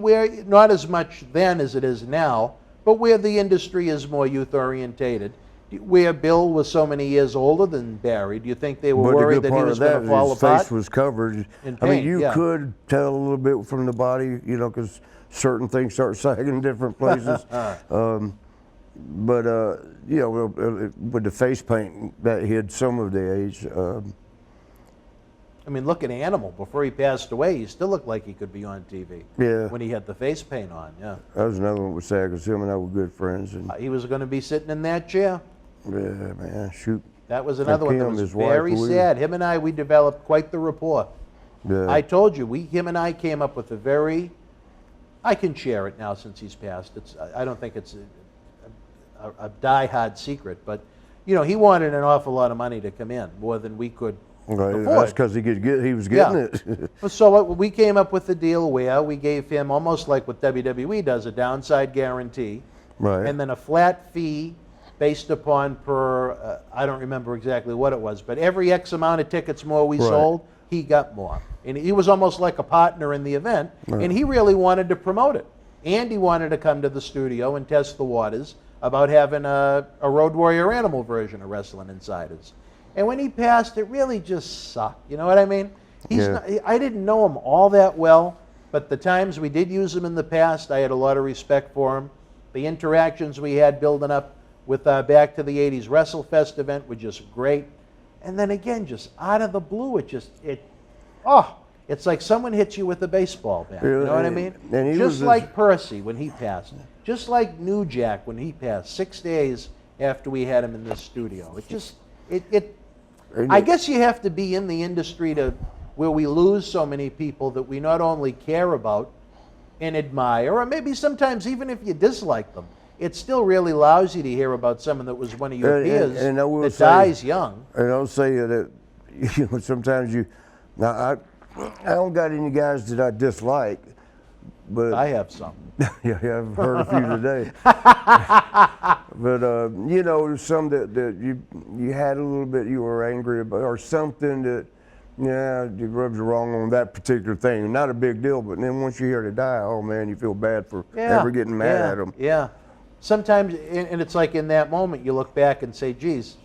[SPEAKER 1] not as much then as it is now, but where the industry is more youth-orientated, where Bill was so many years older than Barry, do you think they were worried that he was going to fall apart?
[SPEAKER 2] His face was covered.
[SPEAKER 1] In pain,
[SPEAKER 2] I mean, you could tell a little bit from the body, because certain things start sagging in different places. But with the face paint, that hid some of the age.
[SPEAKER 1] I mean, look at Animal. Before he passed away, he still looked like he could be on TV.
[SPEAKER 2] Yeah.
[SPEAKER 1] When he had the face paint on, yeah.
[SPEAKER 2] That was another one with sad because him and I were good friends. And
[SPEAKER 1] he was going to be sitting in that chair.
[SPEAKER 2] Yeah, man, shoot.
[SPEAKER 1] That was another one that was very sad. Him and I, we developed quite the rapport.
[SPEAKER 2] Yeah.
[SPEAKER 1] I told you, him and I came up with I can share it now since he's passed. I don't think it's a die-hard secret, but, he wanted an awful lot of money to come in, more than we could.
[SPEAKER 2] Right, that's because he was getting it.
[SPEAKER 1] So we came up with the deal where we gave him, almost like what WWE does, a downside guarantee,
[SPEAKER 2] right,
[SPEAKER 1] and then a flat fee based upon I don't remember exactly what it was, but every X amount of tickets more we sold, he got more. And he was almost like a partner in the event, and he really wanted to promote it. And he wanted to come to the studio and test the waters about having a Road Warrior Animal version of Wrestling Insiders. And when he passed, it really just sucked. You know what I mean? I didn't know him all that well, but the times we did use him in the past, I had a lot of respect for him. The interactions we had building up with Back to the 80s WrestleFest event were just great. And then again, just out of the blue, it's like someone hits you with a baseball bat. You know what I mean? Just like Percy when he passed. Just like New Jack when he passed, 6 days after we had him in this studio. I guess you have to be in the industry where we lose so many people that we not only care about and admire, or maybe sometimes even if you dislike them, it still really allows you to hear about someone that was one of your peers that dies young.
[SPEAKER 2] And I'll say that sometimes I don't got any guys that I dislike, but
[SPEAKER 1] I have some.
[SPEAKER 2] yeah, I've heard a few today. But you know, some that you had a little bit you were angry about, or something that, yeah, you rubbed you wrong on that particular thing. Not a big deal, but then once you hear it die, oh man, you feel bad for ever getting mad at them.
[SPEAKER 1] Yeah. Sometimes, and it's like in that moment, you look back and say, geez,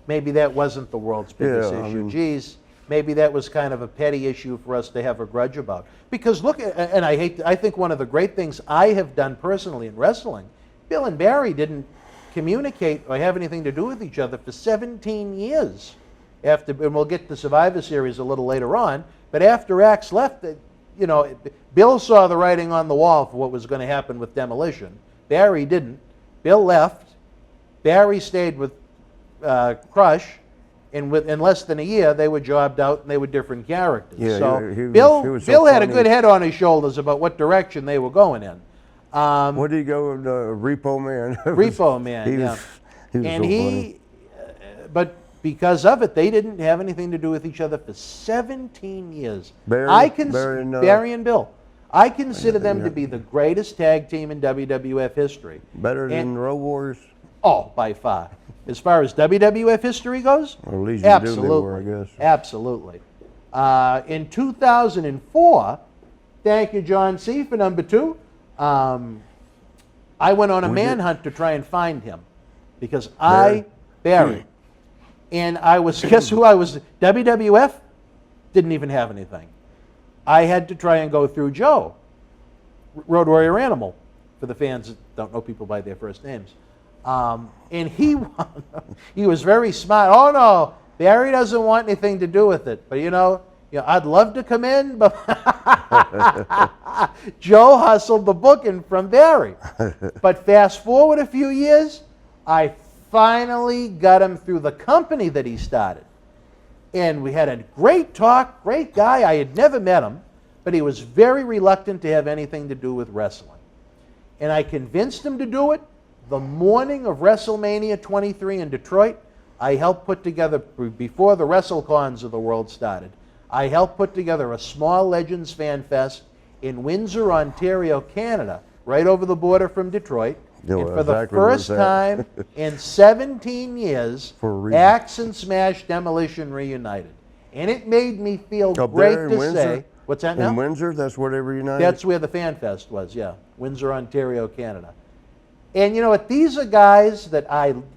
[SPEAKER 1] maybe that wasn't the world's biggest issue. Geez, maybe that was kind of a petty issue for us to have a grudge about. Because look, and I think one of the great things I have done personally in wrestling, Bill and Barry didn't communicate or have anything to do with each other for 17 years. After, and we'll get to Survivor Series a little later on, but after Axe left, you know, Bill saw the writing on the wall for what was going to happen with Demolition. Barry didn't. Bill left. Barry stayed with Crush. And in less than a year, they were jobbed out and they were different characters.
[SPEAKER 2] Yeah,
[SPEAKER 1] so
[SPEAKER 2] Bill
[SPEAKER 1] had a good head on his shoulders about what direction they were going in.
[SPEAKER 2] What did he go with? Repo Man.
[SPEAKER 1] Repo Man,
[SPEAKER 2] he
[SPEAKER 1] yeah.
[SPEAKER 2] Was so funny.
[SPEAKER 1] But because of it, they didn't have anything to do with each other for 17 years.
[SPEAKER 2] Barry
[SPEAKER 1] and Bill. I consider them to be the greatest tag team in WWF history.
[SPEAKER 2] Better than Road Warriors?
[SPEAKER 1] Oh, by far. As far as WWF history goes,
[SPEAKER 2] or at least
[SPEAKER 1] absolutely,
[SPEAKER 2] they were, I guess.
[SPEAKER 1] Absolutely. In 2004, thank you, John C., for number 2. I went on a manhunt to try and find him because Barry. And I was, guess who I was? WWF didn't even have anything. I had to try and go through Joe, Road Warrior Animal, for the fans that don't know people by their first names. And he was very smart. Oh no, Barry doesn't want anything to do with it. But you know, I'd love to come in, but Joe hustled the booking from Barry. But fast forward a few years, I finally got him through the company that he started. And we had a great talk, great guy. I had never met him, but he was very reluctant to have anything to do with wrestling. And I convinced him to do it. The morning of WrestleMania 23 in Detroit, I helped put together, before the WrestleCons of the world started, I helped put together a small Legends Fanfest in Windsor, Ontario, Canada, right over the border from Detroit. And for the first time in 17 years, Axe and Smash Demolition reunited. And it made me feel great to say. What's that now?
[SPEAKER 2] In Windsor, that's where they reunited?
[SPEAKER 1] That's where the Fanfest was, yeah. Windsor, Ontario, Canada. And you know what? These are guys that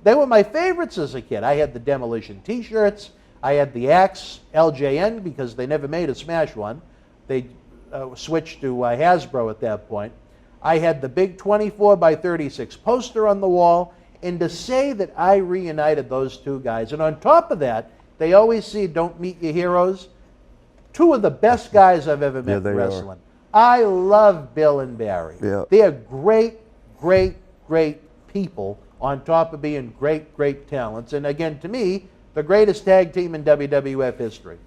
[SPEAKER 1] they were my favorites as a kid. I had the Demolition t-shirts. I had the Axe LJN because they never made a Smash one. They switched to Hasbro at that point. I had the big 24 by 36 poster on the wall. And to say that I reunited those two guys, and on top of that, they always say, don't meet your heroes. Two of the best guys I've ever met in wrestling. I love Bill and Barry.
[SPEAKER 2] Yeah.
[SPEAKER 1] They are great, great, great people on top of being great, great talents. And again, to me, the greatest tag team in WWF history.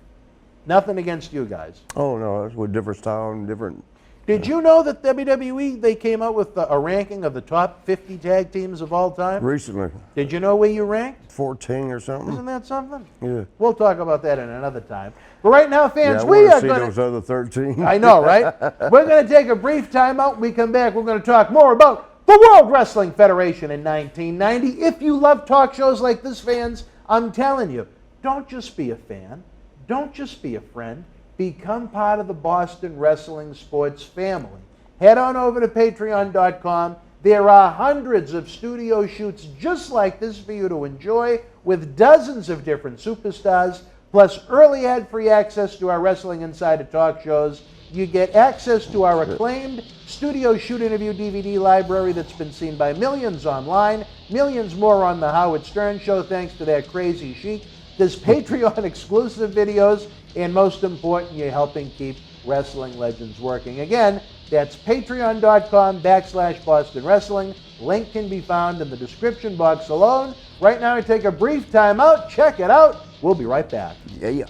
[SPEAKER 1] Nothing against you guys.
[SPEAKER 2] Oh, no, that's with different style and different...
[SPEAKER 1] Did you know that WWE, they came out with a ranking of the top 50 tag teams of all time?
[SPEAKER 2] Recently.
[SPEAKER 1] Did you know where you ranked?
[SPEAKER 2] 14 or something.
[SPEAKER 1] Isn't that something?
[SPEAKER 2] Yeah.
[SPEAKER 1] We'll talk about that in another time. But right now, fans,
[SPEAKER 2] I
[SPEAKER 1] we are
[SPEAKER 2] see
[SPEAKER 1] going
[SPEAKER 2] those other 13.
[SPEAKER 1] I know, right? We're going to take a brief time out. When we come back, we're going to talk more about the World Wrestling Federation in 1990. If you love talk shows like this, fans, I'm telling you, don't just be a fan. Don't just be a friend. Become part of the Boston Wrestling Sports family. Head on over to patreon.com. There are hundreds of studio shoots just like this for you to enjoy with dozens of different superstars, plus early ad-free access to our Wrestling Insider talk shows. You get access to our acclaimed studio shoot interview DVD library that's been seen by millions online, millions more on the Howard Stern Show thanks to that crazy sheik. There's Patreon exclusive videos, and most important, you're helping keep Wrestling Legends working. Again, that's patreon.com/Boston Wrestling. Link can be found in the description box alone. Right now, we take a brief time out. Check it out. We'll be right back.
[SPEAKER 2] Yeah.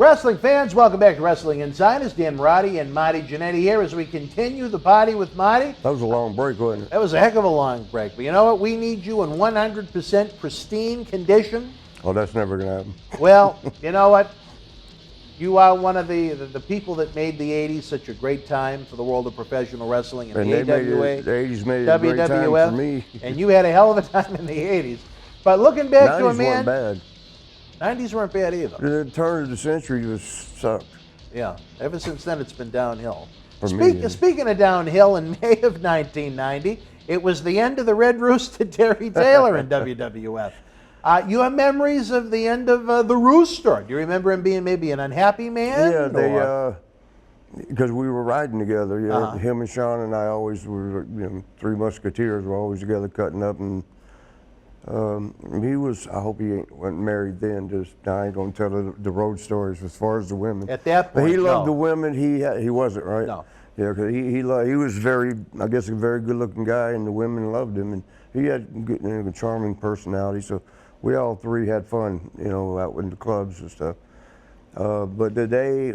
[SPEAKER 1] Wrestling fans, welcome back to Wrestling Insiders. Dan Roddy and Marty Jannetty here as we continue the party with Marty.
[SPEAKER 2] That was a long break, wasn't it?
[SPEAKER 1] That was a heck of a long break. But you know what? We need you in 100% pristine condition.
[SPEAKER 2] Oh, that's never going to happen.
[SPEAKER 1] Well, you know what? You are one of the people that made the 80s such a great time for the world of professional wrestling and the AWA,
[SPEAKER 2] the 80s made it a great time for me.
[SPEAKER 1] And you had a hell of a time in the 80s. But looking back to a man...
[SPEAKER 2] 90s weren't bad.
[SPEAKER 1] 90s weren't bad either.
[SPEAKER 2] The turn of the century just sucked.
[SPEAKER 1] Yeah, ever since then it's been downhill.
[SPEAKER 2] Me.
[SPEAKER 1] Speaking of downhill, in May of 1990, it was the end of the Red Rooster Terry Taylor in WWF. Your memories of the end of the Rooster? Do you remember him being maybe an unhappy man?
[SPEAKER 2] Yeah, because we were riding together. You know, him and Sean and I always were, Three Musketeers were always together cutting up, and he was. I hope he wasn't married then. I ain't gonna tell the Rhodes stories as far as the women.
[SPEAKER 1] At that point,
[SPEAKER 2] but he loved the women. He wasn't, right.
[SPEAKER 1] No.
[SPEAKER 2] Yeah, because he was very, I guess, a very good-looking guy, and the women loved him, and he had a charming personality. So we all three had fun, out in the clubs and stuff. But today,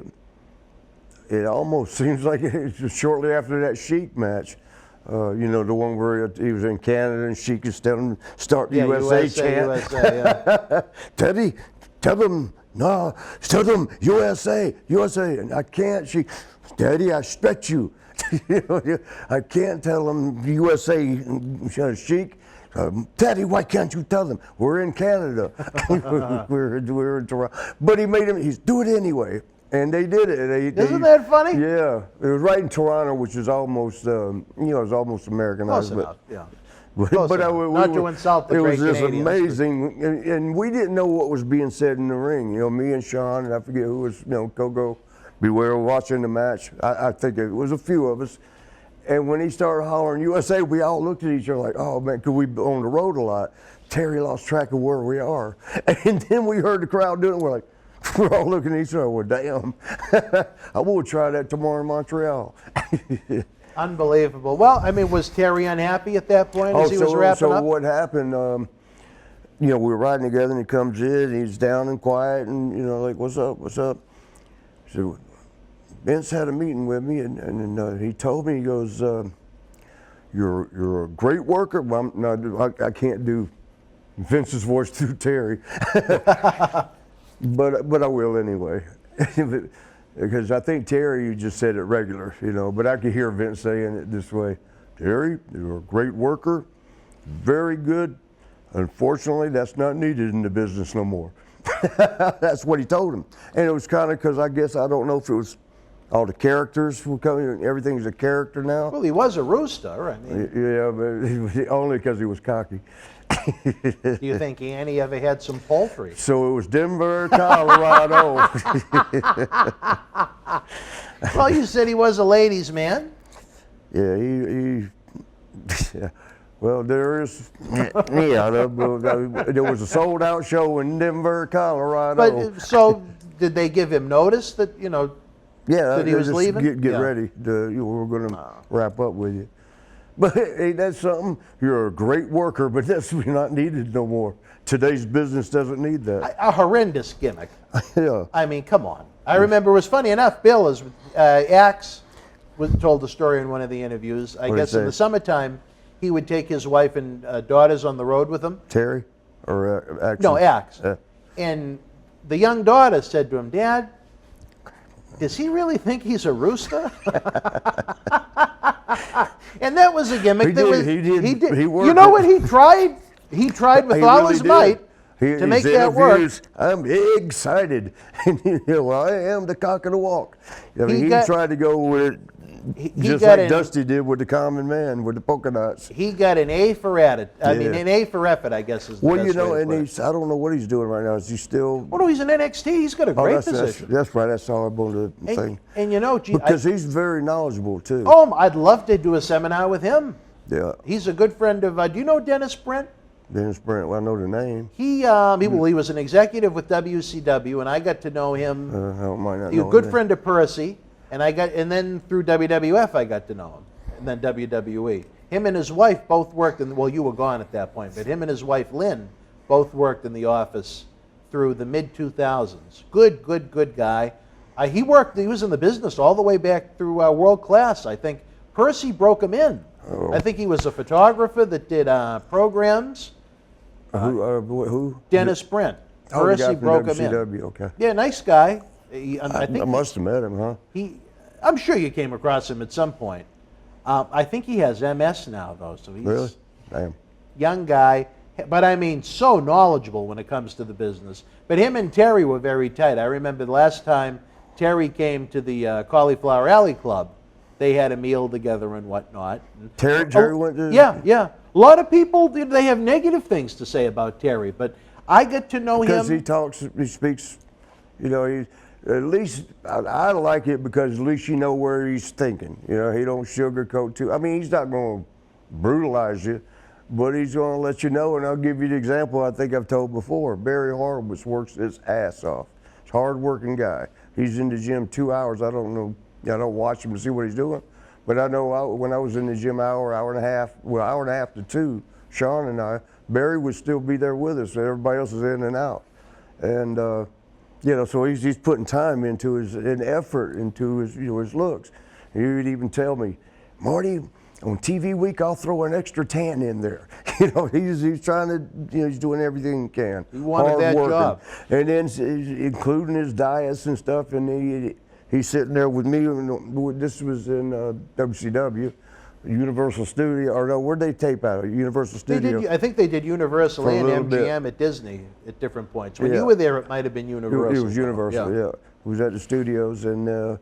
[SPEAKER 2] it almost seems like it was shortly after that Sheik match. The one where he was in Canada and Sheik is telling him start the USA chant.
[SPEAKER 1] USA,
[SPEAKER 2] Teddy, tell them, no, tell them USA. And I can't, Daddy, I expect you. I can't tell them USA, Sheik. Teddy, why can't you tell them? We're in Canada. we're in Toronto. But he made him, do it anyway. And they did it.
[SPEAKER 1] Isn't that funny?
[SPEAKER 2] Yeah. It was right in Toronto, which is almost, it's almost Americanized.
[SPEAKER 1] Close enough, yeah.
[SPEAKER 2] Not
[SPEAKER 1] to insult the great Canadians.
[SPEAKER 2] It was just amazing. And we didn't know what was being said in the ring. Me and Sean, and I forget who was, Coco, we were watching the match. I think it was a few of us. And when he started hollering USA, we all looked at each other like, oh man, because we on the road a lot. Terry lost track of where we are. And then we heard the crowd doing it, we're like, we're all looking at each other, well, damn. I will try that tomorrow in Montreal.
[SPEAKER 1] Unbelievable. Well, was Terry unhappy at that point as he was wrapping up?
[SPEAKER 2] So what happened, we were riding together and he comes in, he's down and quiet and, like, what's up? So Vince had a meeting with me and he told me, he goes, you're a great worker. Well, I can't do Vince's voice through Terry. But I will anyway, because I think Terry, you just said it regular, but I could hear Vince saying it this way. Terry, you're a great worker, very good. Unfortunately, that's not needed in the business no more. That's what he told him. And it was kind of because I guess, I don't know if it was all the characters were coming, everything's a character now.
[SPEAKER 1] Well, he was a Rooster.
[SPEAKER 2] Yeah, but only because he was cocky.
[SPEAKER 1] Do you think Annie ever had some poultry?
[SPEAKER 2] So it was Denver, Colorado.
[SPEAKER 1] Well, you said he was a ladies' man.
[SPEAKER 2] Yeah, yeah. Well, there was a sold-out show in Denver, Colorado.
[SPEAKER 1] But so, did they give him notice that
[SPEAKER 2] that
[SPEAKER 1] he was leaving?
[SPEAKER 2] Get ready. We're going to wrap up with you. But hey, that's something. You're a great worker, but that's not needed no more. Today's business doesn't need that.
[SPEAKER 1] A horrendous gimmick.
[SPEAKER 2] Yeah.
[SPEAKER 1] Come on. I remember it was funny enough. Bill, as Axe told the story in one of the interviews. I guess in the summertime, he would take his wife and daughters on the road with him.
[SPEAKER 2] Terry, or Axe?
[SPEAKER 1] No, Axe. And the young daughter said to him, "Dad, does he really think he's a rooster?" And that was a gimmick. He did. He worked. You know what he tried? He tried with all his might to make that work.
[SPEAKER 2] I'm excited. Well, I am the cock of the walk. He tried to go with it just like Dusty did with the common man, with the polka dots.
[SPEAKER 1] He got an A for attitude. An A for effort, I guess is the best way to put it.
[SPEAKER 2] I don't know what he's doing right now. Is he still?
[SPEAKER 1] Oh no, he's in NXT. He's got a great position.
[SPEAKER 2] That's right. That's all I'm going to think.
[SPEAKER 1] And
[SPEAKER 2] because he's very knowledgeable too.
[SPEAKER 1] Oh, I'd love to do a seminar with him.
[SPEAKER 2] Yeah.
[SPEAKER 1] He's a good friend of. Do you know Dennis Brent?
[SPEAKER 2] Dennis Brent. Well, I know the name.
[SPEAKER 1] He was an executive with WCW, and I got to know him.
[SPEAKER 2] I don't mind not
[SPEAKER 1] He was a good friend of Percy. And then through WWF I got to know him, and then WWE. Him and his wife both worked you were gone at that point, but him and his wife Lynn both worked in the office through the mid-2000s. Good guy. He was in the business all the way back through World Class. I think Percy broke him in.
[SPEAKER 2] Oh.
[SPEAKER 1] I think he was a photographer that did programs.
[SPEAKER 2] Who?
[SPEAKER 1] Dennis Brent.
[SPEAKER 2] Oh, the guy
[SPEAKER 1] Percy
[SPEAKER 2] from
[SPEAKER 1] broke him in.
[SPEAKER 2] WCW, okay.
[SPEAKER 1] Yeah, nice guy.
[SPEAKER 2] I must have met him, huh?
[SPEAKER 1] I'm sure you came across him at some point. I think he has MS now, though, so he's
[SPEAKER 2] Really? Damn.
[SPEAKER 1] young guy, but I mean, so knowledgeable when it comes to the business. But him and Terry were very tight. I remember the last time Terry came to the Cauliflower Alley Club, they had a meal together and whatnot.
[SPEAKER 2] Terry went to...
[SPEAKER 1] Yeah. A lot of people, they have negative things to say about Terry, but I get to know
[SPEAKER 2] because
[SPEAKER 1] him.
[SPEAKER 2] Because he speaks, at least, I like it because at least you know where he's thinking. He don't sugarcoat too. I mean, he's not going to brutalize you, but he's going to let you know, and I'll give you the example I think I've told before. Barry Horowitz works his ass off. He's a hard-working guy. He's in the gym 2 hours. I don't know. I don't watch him to see what he's doing, but I know when I was in the gym hour and a half to two, Sean and I, Barry would still be there with us. Everybody else is in and out. And, so he's putting time into an effort into his looks. He would even tell me, Marty, on TV week, I'll throw an extra tan in there. He's trying to, he's doing everything he can.
[SPEAKER 1] He wanted that job.
[SPEAKER 2] And then including his diets and stuff, and he's sitting there with me. This was in WCW, Universal Studio, or no, where'd they tape out of? Universal Studio.
[SPEAKER 1] I think they did Universal
[SPEAKER 2] For a
[SPEAKER 1] and
[SPEAKER 2] little
[SPEAKER 1] MGM at Disney at different points. When you were there, it might have been Universal.
[SPEAKER 2] It was Universal, yeah. It was at the studios, and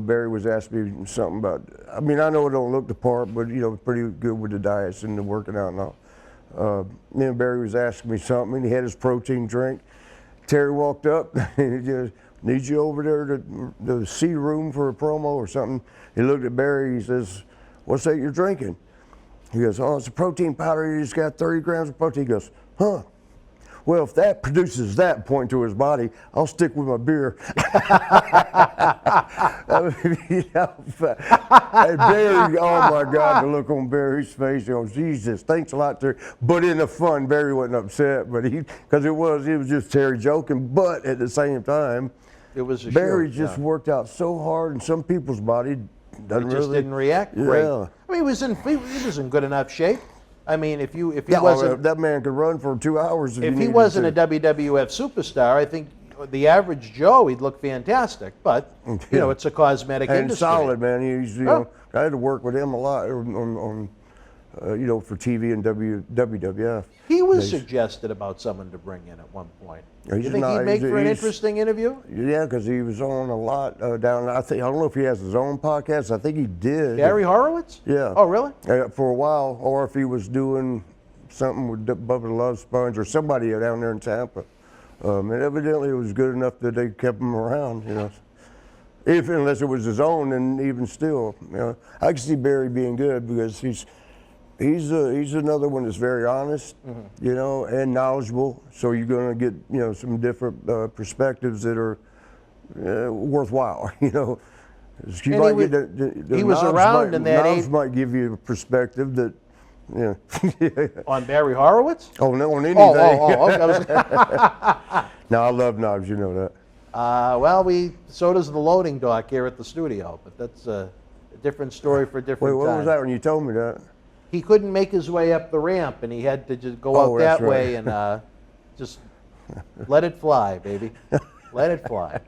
[SPEAKER 2] Barry was asking me something about. I mean, I know it don't look the part, but pretty good with the diets and the working out and all. Then Barry was asking me something, and he had his protein drink. Terry walked up, and he just, need you over there to the C room for a promo or something. He looked at Barry, he says, what's that you're drinking? He goes, oh, it's a protein powder, you just got 30 grams of protein. He goes, huh? Well, if that produces that, point to his body, I'll stick with my beer. And Barry, oh my God, the look on Barry's face, Jesus, thanks a lot, Terry. But in the fun, Barry wasn't upset, but because it was just Terry joking, but at the same time,
[SPEAKER 1] it was
[SPEAKER 2] Barry just worked out so hard, and some people's body
[SPEAKER 1] didn't react great. I mean, he was in good enough shape. I mean, if he wasn't,
[SPEAKER 2] that man could run for 2 hours.
[SPEAKER 1] If he wasn't a WWF superstar, I think the average Joe, he'd look fantastic. But it's a cosmetic
[SPEAKER 2] and
[SPEAKER 1] industry.
[SPEAKER 2] Solid, man. He's I had to work with him a lot on for TV and WWF.
[SPEAKER 1] He was suggested about someone to bring in at one point. You think he'd make for an interesting interview?
[SPEAKER 2] Yeah, because he was on a lot down. I don't know if he has his own podcast. I think he did.
[SPEAKER 1] Barry Horowitz?
[SPEAKER 2] Yeah.
[SPEAKER 1] Oh, really?
[SPEAKER 2] For a while, or if he was doing something with Bubba the Love Sponge or somebody down there in Tampa. And evidently, it was good enough that they kept him around. Unless it was his own, and even still, I can see Barry being good because he's another one that's very honest, and knowledgeable. So you're going to get some different perspectives that are worthwhile. He
[SPEAKER 1] was around in that age.
[SPEAKER 2] Might give you a perspective that.
[SPEAKER 1] On Barry Horowitz?
[SPEAKER 2] Oh, no, on anything.
[SPEAKER 1] Okay.
[SPEAKER 2] No, I love Knobs. You know that.
[SPEAKER 1] So does the loading dock here at the studio, but that's a different story for a different
[SPEAKER 2] Wait, what was that when you told me that?
[SPEAKER 1] He couldn't make his way up the ramp, and he had to just go out that way and just let it fly, baby. Let it fly.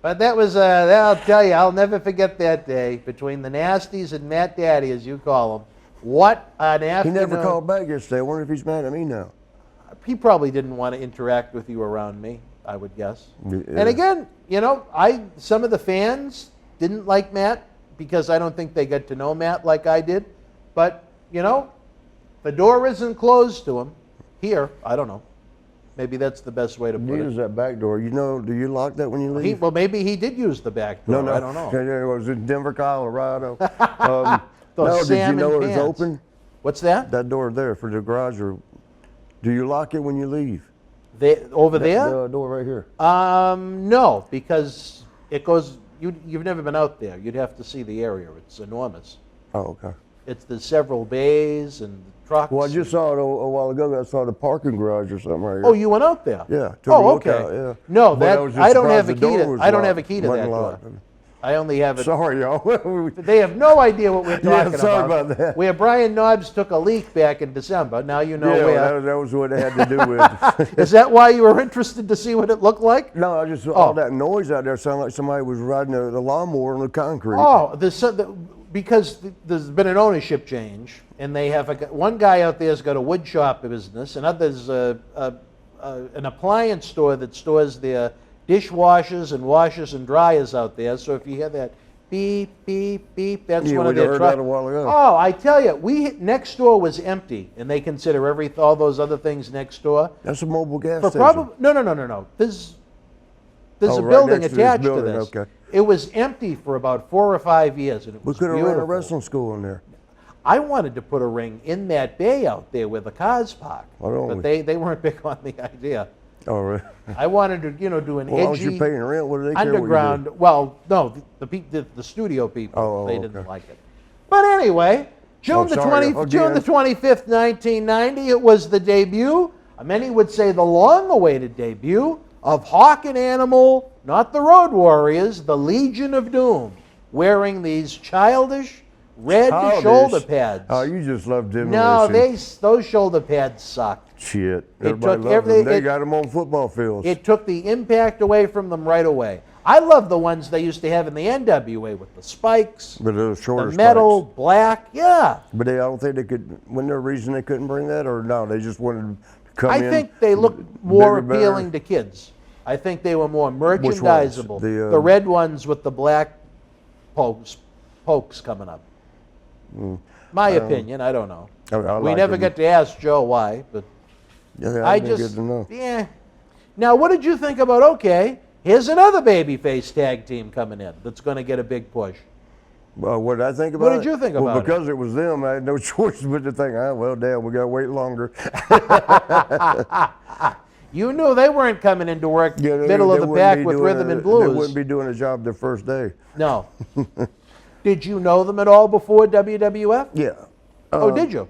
[SPEAKER 1] But that was, I'll tell you, I'll never forget that day between the Nasties and Matt Daddy, as you call him. What an afternoon.
[SPEAKER 2] He never called back yesterday. I wonder if he's mad at me now.
[SPEAKER 1] He probably didn't want to interact with you around me, I would guess. Yeah. And again, some of the fans didn't like Matt because I don't think they got to know Matt like I did. But, the door isn't closed to him. Here, I don't know. Maybe that's the best way to put it.
[SPEAKER 2] Use that back door. Do you lock that when you leave?
[SPEAKER 1] Well, maybe he did use the back door.
[SPEAKER 2] No.
[SPEAKER 1] I don't know.
[SPEAKER 2] It was in Denver, Colorado.
[SPEAKER 1] Those
[SPEAKER 2] did you know it was open?
[SPEAKER 1] What's that?
[SPEAKER 2] That door there for the garage. Or do you lock it when you leave?
[SPEAKER 1] Over there?
[SPEAKER 2] The door right here.
[SPEAKER 1] No, because it goes. You've never been out there. You'd have to see the area. It's enormous.
[SPEAKER 2] Oh, okay.
[SPEAKER 1] There's several bays and trucks.
[SPEAKER 2] Well, I just saw it a while ago. I saw the parking garage or something right here.
[SPEAKER 1] Oh, you went out there?
[SPEAKER 2] Yeah. Took a
[SPEAKER 1] Oh,
[SPEAKER 2] look
[SPEAKER 1] okay.
[SPEAKER 2] out, yeah.
[SPEAKER 1] No,
[SPEAKER 2] But
[SPEAKER 1] that
[SPEAKER 2] was just
[SPEAKER 1] I don't
[SPEAKER 2] surprised
[SPEAKER 1] have a
[SPEAKER 2] the
[SPEAKER 1] key
[SPEAKER 2] door
[SPEAKER 1] to.
[SPEAKER 2] was
[SPEAKER 1] I don't
[SPEAKER 2] locked.
[SPEAKER 1] have a key to
[SPEAKER 2] Wasn't
[SPEAKER 1] that door.
[SPEAKER 2] locked.
[SPEAKER 1] I only have it.
[SPEAKER 2] Sorry, y'all.
[SPEAKER 1] They have no idea what we're talking
[SPEAKER 2] sorry about that.
[SPEAKER 1] Where Brian Nobbs took a leak back in December. Now you know
[SPEAKER 2] Yeah,
[SPEAKER 1] where.
[SPEAKER 2] that was what it had to do with.
[SPEAKER 1] Is that why you were interested to see what it looked like?
[SPEAKER 2] No, I just all that noise out there sounded like somebody was riding the lawnmower on the concrete.
[SPEAKER 1] Oh, because there's been an ownership change, and they have one guy out there's got a wood shop business, and others an appliance store that stores their dishwashers and washers and dryers out there. So if you hear that beep beep beep, that's one of their
[SPEAKER 2] trucks. That a while ago.
[SPEAKER 1] Oh, I tell you, next door was empty, and they consider all those other things next door.
[SPEAKER 2] That's a mobile gas
[SPEAKER 1] For
[SPEAKER 2] station.
[SPEAKER 1] No. There's a
[SPEAKER 2] right
[SPEAKER 1] building
[SPEAKER 2] next to this
[SPEAKER 1] attached to
[SPEAKER 2] building,
[SPEAKER 1] this.
[SPEAKER 2] okay.
[SPEAKER 1] It was empty for about 4 or 5 years, and it
[SPEAKER 2] We
[SPEAKER 1] was
[SPEAKER 2] could have run a
[SPEAKER 1] beautiful.
[SPEAKER 2] wrestling school in there.
[SPEAKER 1] I wanted to put a ring in that bay out there where the cars park, but they weren't big on the idea.
[SPEAKER 2] Oh, right.
[SPEAKER 1] I wanted to, do an
[SPEAKER 2] Well, as long as
[SPEAKER 1] edgy
[SPEAKER 2] you're paying rent, what do they care
[SPEAKER 1] underground.
[SPEAKER 2] what you do?
[SPEAKER 1] Well, no, the studio people,
[SPEAKER 2] Oh,
[SPEAKER 1] they
[SPEAKER 2] okay.
[SPEAKER 1] didn't like it. But anyway, June
[SPEAKER 2] sorry,
[SPEAKER 1] June the 25th, 1990, it was the debut. Many would say the long-awaited debut of Hawk and Animal, not the Road Warriors, the Legion of Doom, wearing these childish red shoulder pads.
[SPEAKER 2] Oh, you just love Demolition.
[SPEAKER 1] No, those shoulder pads sucked.
[SPEAKER 2] Shit.
[SPEAKER 1] It
[SPEAKER 2] Everybody
[SPEAKER 1] took
[SPEAKER 2] loved them. They
[SPEAKER 1] it-
[SPEAKER 2] got them on football fields.
[SPEAKER 1] It took the impact away from them right away. I love the ones they used to have in the NWA with the spikes,
[SPEAKER 2] But those shorter
[SPEAKER 1] the metal,
[SPEAKER 2] spikes.
[SPEAKER 1] black, yeah.
[SPEAKER 2] But I don't think they could. Wasn't there a reason they couldn't bring that, or no? They just wanted to come
[SPEAKER 1] I
[SPEAKER 2] in.
[SPEAKER 1] think they looked more
[SPEAKER 2] bigger, better?
[SPEAKER 1] appealing to kids. I think they were more
[SPEAKER 2] ones?
[SPEAKER 1] merchandisable.
[SPEAKER 2] The,
[SPEAKER 1] red ones with the black pokes coming up. My opinion, I don't know.
[SPEAKER 2] I
[SPEAKER 1] We
[SPEAKER 2] like
[SPEAKER 1] never
[SPEAKER 2] them.
[SPEAKER 1] get to ask Joe why, but
[SPEAKER 2] Yeah,
[SPEAKER 1] I
[SPEAKER 2] I'd be
[SPEAKER 1] just,
[SPEAKER 2] good to know.
[SPEAKER 1] yeah. Now, what did you think about, okay, here's another babyface tag team coming in that's going to get a big push.
[SPEAKER 2] What did I think about
[SPEAKER 1] What
[SPEAKER 2] it?
[SPEAKER 1] did you think
[SPEAKER 2] Well,
[SPEAKER 1] about it?
[SPEAKER 2] because it was them, I had no choice but to think, well, damn, we got to wait longer.
[SPEAKER 1] You knew they weren't coming into work
[SPEAKER 2] Yeah,
[SPEAKER 1] middle of
[SPEAKER 2] they
[SPEAKER 1] the
[SPEAKER 2] wouldn't
[SPEAKER 1] pack
[SPEAKER 2] be
[SPEAKER 1] with
[SPEAKER 2] doing
[SPEAKER 1] rhythm and
[SPEAKER 2] They
[SPEAKER 1] blues.
[SPEAKER 2] wouldn't be doing a job their first day.
[SPEAKER 1] No. Did you know them at all before WWF?
[SPEAKER 2] Yeah.
[SPEAKER 1] Oh, did you?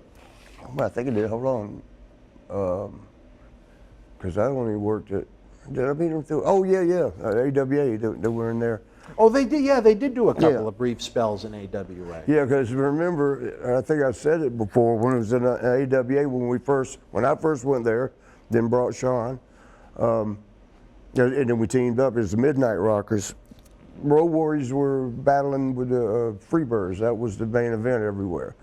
[SPEAKER 2] Well, I think I did. Hold on. Because I only worked at. Did I meet them through? Oh, yeah. AWA. They were in there.
[SPEAKER 1] Oh, they did. Yeah, they did do a couple
[SPEAKER 2] Yeah.
[SPEAKER 1] of brief spells in AWA.
[SPEAKER 2] Yeah, because remember, I think I said it before when it was in AWA when I first went there, then brought Sean, and then we teamed up as the Midnight Rockers. Road Warriors were battling with the Freebirds. That was the main event everywhere,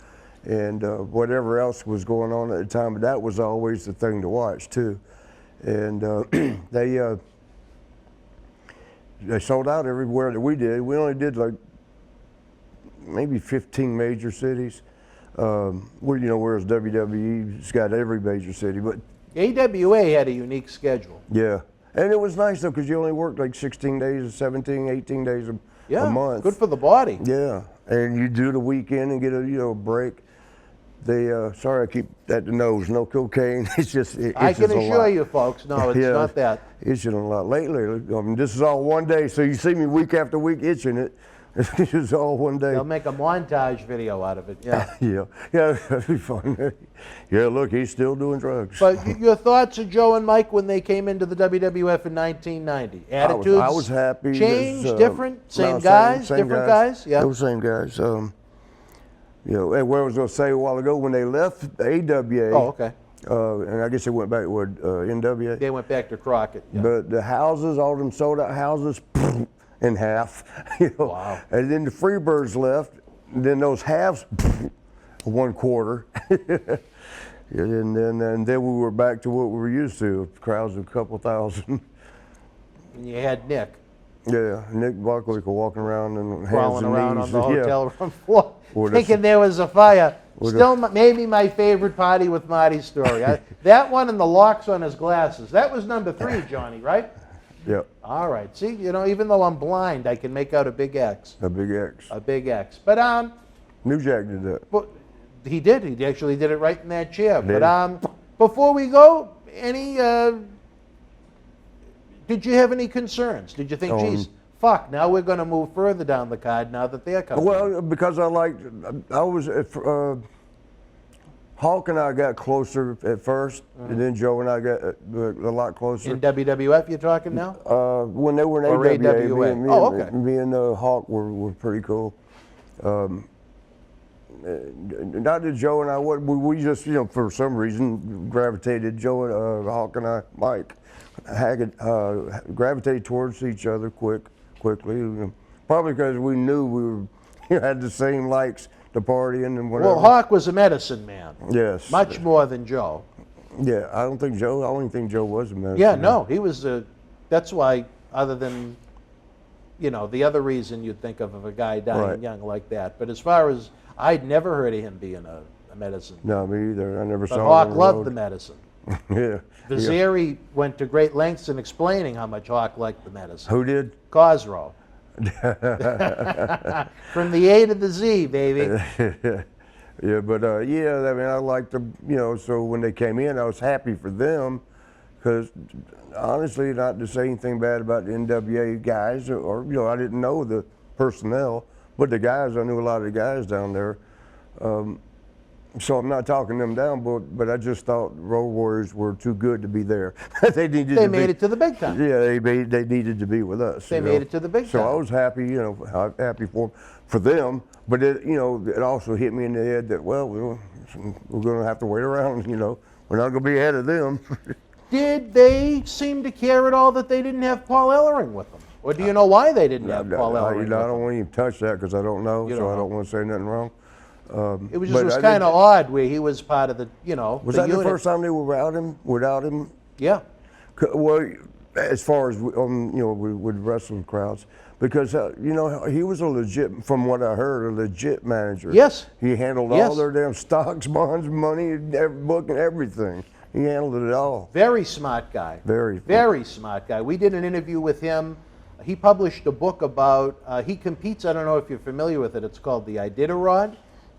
[SPEAKER 2] and whatever else was going on at the time, but that was always the thing to watch too. And they sold out everywhere that we did. We only did like maybe 15 major cities. Whereas WWE's got every major city. But
[SPEAKER 1] AWA had a unique schedule.
[SPEAKER 2] yeah, and it was nice though because you only worked like 16 days, 17, 18 days a month.
[SPEAKER 1] Good for the body.
[SPEAKER 2] Yeah, and you do the weekend and get a break. They sorry I keep that the nose. No cocaine. It's just
[SPEAKER 1] I can
[SPEAKER 2] just a
[SPEAKER 1] assure
[SPEAKER 2] lot.
[SPEAKER 1] you, folks, no, it's
[SPEAKER 2] Yeah,
[SPEAKER 1] not that.
[SPEAKER 2] Itching a lot lately. I mean, this is all one day, so you see me week after week itching it. It's all one day.
[SPEAKER 1] They'll make a montage video out of it. Yeah.
[SPEAKER 2] Yeah, that'd be fun. Yeah, look, he's still doing drugs.
[SPEAKER 1] But your thoughts of Joe and Mike when they came into the WWF in 1990? Attitudes?
[SPEAKER 2] I was happy.
[SPEAKER 1] Changed, different, same
[SPEAKER 2] no,
[SPEAKER 1] guys,
[SPEAKER 2] same
[SPEAKER 1] different guys. Yeah.
[SPEAKER 2] They were same guys. And what I was going to say a while ago when they left AWA.
[SPEAKER 1] Oh, okay.
[SPEAKER 2] And I guess they went back to NWA.
[SPEAKER 1] They went back to Crockett. Yeah.
[SPEAKER 2] But the houses, all them sold out houses, in half.
[SPEAKER 1] Wow.
[SPEAKER 2] And then the Freebirds left. And then those halves, 1/4. And then we were back to what we were used to, crowds of a couple thousand.
[SPEAKER 1] And you had Nick
[SPEAKER 2] Yeah, Nick Buckley walking around and hands
[SPEAKER 1] crawling
[SPEAKER 2] and
[SPEAKER 1] around
[SPEAKER 2] knees.
[SPEAKER 1] on the hotel room floor,
[SPEAKER 2] Or the-
[SPEAKER 1] thinking there was a fire.
[SPEAKER 2] or the-
[SPEAKER 1] Still, maybe my favorite party with Marty's story. That one and the locks on his glasses. That was number 3, Johnny, right?
[SPEAKER 2] Yep,
[SPEAKER 1] All right. See, even though I'm blind, I can make out a big X.
[SPEAKER 2] a big X.
[SPEAKER 1] A big X. But
[SPEAKER 2] New Jack did that.
[SPEAKER 1] but he did. He actually did it right in that chair.
[SPEAKER 2] Did
[SPEAKER 1] But before we go, did you have any concerns? Did you think, geez, fuck, now we're going to move further down the card now that they're coming?
[SPEAKER 2] Well, because I was Hawk and I got closer at first, and then Joe and I got a lot closer.
[SPEAKER 1] In WWF, you're talking now?
[SPEAKER 2] When they were in
[SPEAKER 1] Or
[SPEAKER 2] AWA,
[SPEAKER 1] AWA.
[SPEAKER 2] me and Hawk were pretty cool. Not that Joe and I, we just, for some reason, gravitated, Hawk and I, Mike, gravitated towards each other quickly. Probably because we knew we had the same likes to partying and whatever.
[SPEAKER 1] Well, Hawk was a medicine man.
[SPEAKER 2] Yes.
[SPEAKER 1] Much more than Joe.
[SPEAKER 2] Yeah, I don't think Joe was a medicine
[SPEAKER 1] Yeah,
[SPEAKER 2] man.
[SPEAKER 1] no, he was that's why, other than, the other reason you'd think of a guy dying young like that. But as far as, I'd never heard of him being a medicine man.
[SPEAKER 2] No, me either. I never saw
[SPEAKER 1] But
[SPEAKER 2] him
[SPEAKER 1] Hawk
[SPEAKER 2] on the
[SPEAKER 1] loved
[SPEAKER 2] road.
[SPEAKER 1] the medicine.
[SPEAKER 2] Yeah.
[SPEAKER 1] Vaziri went to great lengths in explaining how much Hawk liked the medicine.
[SPEAKER 2] Who did?
[SPEAKER 1] Cosroe. From the A to the Z, baby.
[SPEAKER 2] Yeah, but I mean, I liked them, so when they came in, I was happy for them, because honestly, not to say anything bad about the NWA guys, or I didn't know the personnel, but the guys, I knew a lot of the guys down there. So I'm not talking them down, but I just thought Road Warriors were too good to be there. They made
[SPEAKER 1] it to the big time.
[SPEAKER 2] Yeah, they needed to be with us.
[SPEAKER 1] They made it to the big time.
[SPEAKER 2] So I was happy, happy for them. But it also hit me in the head that, well, we're going to have to wait around. We're not going to be ahead of them.
[SPEAKER 1] Did they seem to care at all that they didn't have Paul Ellering with them? Or do you know why they didn't have Paul Ellering?
[SPEAKER 2] I don't want to even touch that because I don't know, so I don't want to say nothing wrong.
[SPEAKER 1] It was kind of odd where he was part of the,
[SPEAKER 2] Was that the first time they were without him?
[SPEAKER 1] Yeah.
[SPEAKER 2] Well, as far as with wrestling crowds, because he was a legit, from what I heard, a legit manager.
[SPEAKER 1] Yes.
[SPEAKER 2] He handled all their damn stocks, bonds, money, book, and everything. He handled it all.
[SPEAKER 1] Very smart guy. Very smart guy. We did an interview with him. He published a book about, he competes, I don't know if you're familiar with it, it's called the Iditarod,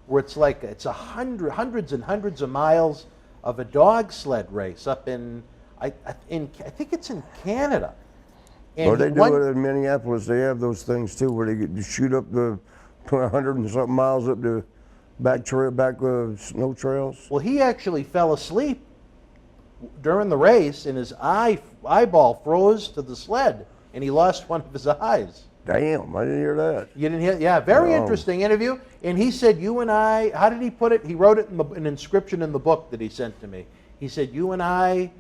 [SPEAKER 1] where it's hundreds and hundreds of miles of a dog sled race up in I think it's in Canada.
[SPEAKER 2] And they do it in Minneapolis. They have those things too, where they shoot up the 100 and something miles up the back snow trails.
[SPEAKER 1] Well, he actually fell asleep during the race, and his eyeball froze to the sled, and he lost one of his eyes.
[SPEAKER 2] Damn, I didn't hear that.
[SPEAKER 1] You didn't hear? Yeah, very interesting interview. And he said, you and I, how did he put it? He wrote it in an inscription in the book that he sent to me. He said, you and I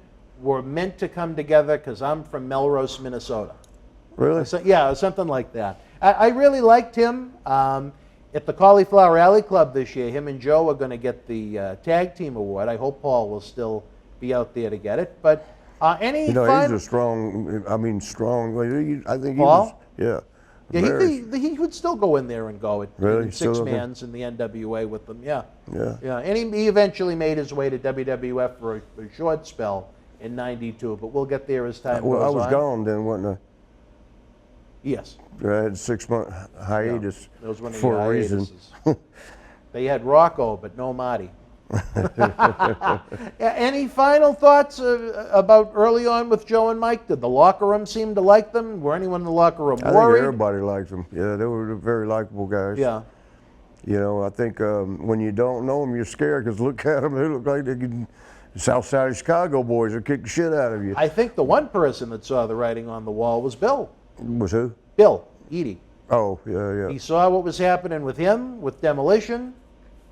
[SPEAKER 1] were meant to come together because I'm from Melrose, Minnesota.
[SPEAKER 2] Really?
[SPEAKER 1] So, yeah, something like that. I really liked him. At the Cauliflower Alley Club this year, him and Joe are going to get the tag team award. I hope Paul will still be out there to get it. But
[SPEAKER 2] he's a strong, I think
[SPEAKER 1] Paul?
[SPEAKER 2] he was,
[SPEAKER 1] Yeah, he would still go in there and go at
[SPEAKER 2] really?
[SPEAKER 1] six-mans in the NWA with them, yeah.
[SPEAKER 2] Yeah.
[SPEAKER 1] And he eventually made his way to WWF for a short spell in '92, but we'll get there as time goes on.
[SPEAKER 2] I was gone then, wasn't I?
[SPEAKER 1] Yes.
[SPEAKER 2] I had a 6-month hiatus
[SPEAKER 1] for
[SPEAKER 2] a reason.
[SPEAKER 1] They had Rocco, but no Marty. Any final thoughts about early on with Joe and Mike? Did the locker room seem to like them? Were anyone in the locker room worried?
[SPEAKER 2] I think everybody liked them. Yeah, they were very likable guys.
[SPEAKER 1] Yeah.
[SPEAKER 2] I think when you don't know them, you're scared because look at them. They look like they could, South Side of Chicago boys will kick the shit out of you.
[SPEAKER 1] I think the one person that saw the writing on the wall was Bill.
[SPEAKER 2] Was who?
[SPEAKER 1] Bill Eadie.
[SPEAKER 2] Oh, yeah.
[SPEAKER 1] He saw what was happening with him, with Demolition.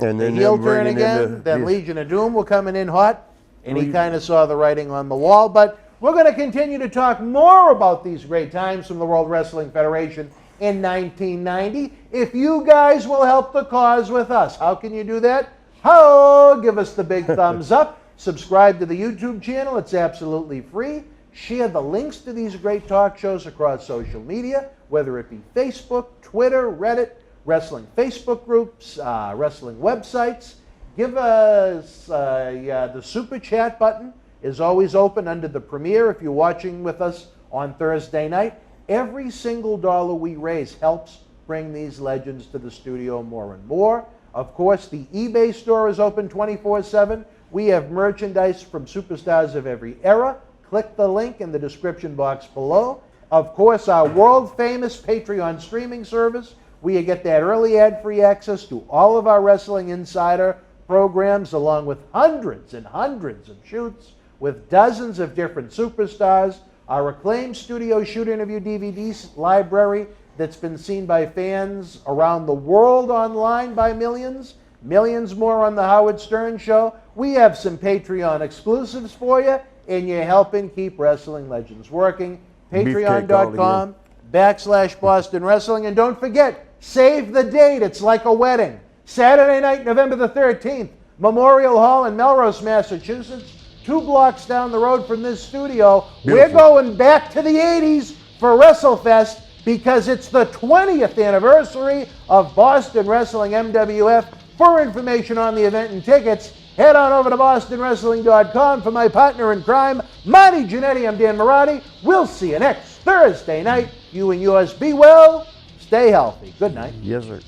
[SPEAKER 2] And then
[SPEAKER 1] the heel turn again, then Legion of Doom were coming in hot, and he kind of saw the writing on the wall. But we're going to continue to talk more about these great times from the World Wrestling Federation in 1990 if you guys will help the cause with us. How can you do that? Give us the big thumbs up. Subscribe to the YouTube channel. It's absolutely free. Share the links to these great talk shows across social media, whether it be Facebook, Twitter, Reddit, wrestling Facebook groups, wrestling websites. Give us the super chat button is always open under the premiere if you're watching with us on Thursday night. Every single dollar we raise helps bring these legends to the studio more and more. Of course, the eBay store is open 24/7. We have merchandise from superstars of every era. Click the link in the description box below. Of course, our world-famous Patreon streaming service, where you get that early ad-free access to all of our Wrestling Insider programs along with hundreds and hundreds of shoots with dozens of different superstars, our acclaimed studio shoot interview DVD library that's been seen by fans around the world online by millions, millions more on the Howard Stern Show. We have some Patreon exclusives for you, and you're helping keep Wrestling Legends working. Patreon.com/Boston Wrestling. And don't forget, save the date. It's like a wedding. Saturday night, November the 13th, Memorial Hall in Melrose, Massachusetts, 2 blocks down the road from this studio. Beautiful. We're going back to the 80s for WrestleFest because it's the 20th anniversary of Boston Wrestling MWF. For information on the event and tickets, head on over to bostonwrestling.com. For my partner in crime, Marty Jannetty, I'm Dan Marotti. We'll see you next Thursday night. You and yours be well, stay healthy. Good night.
[SPEAKER 2] Yes, sir.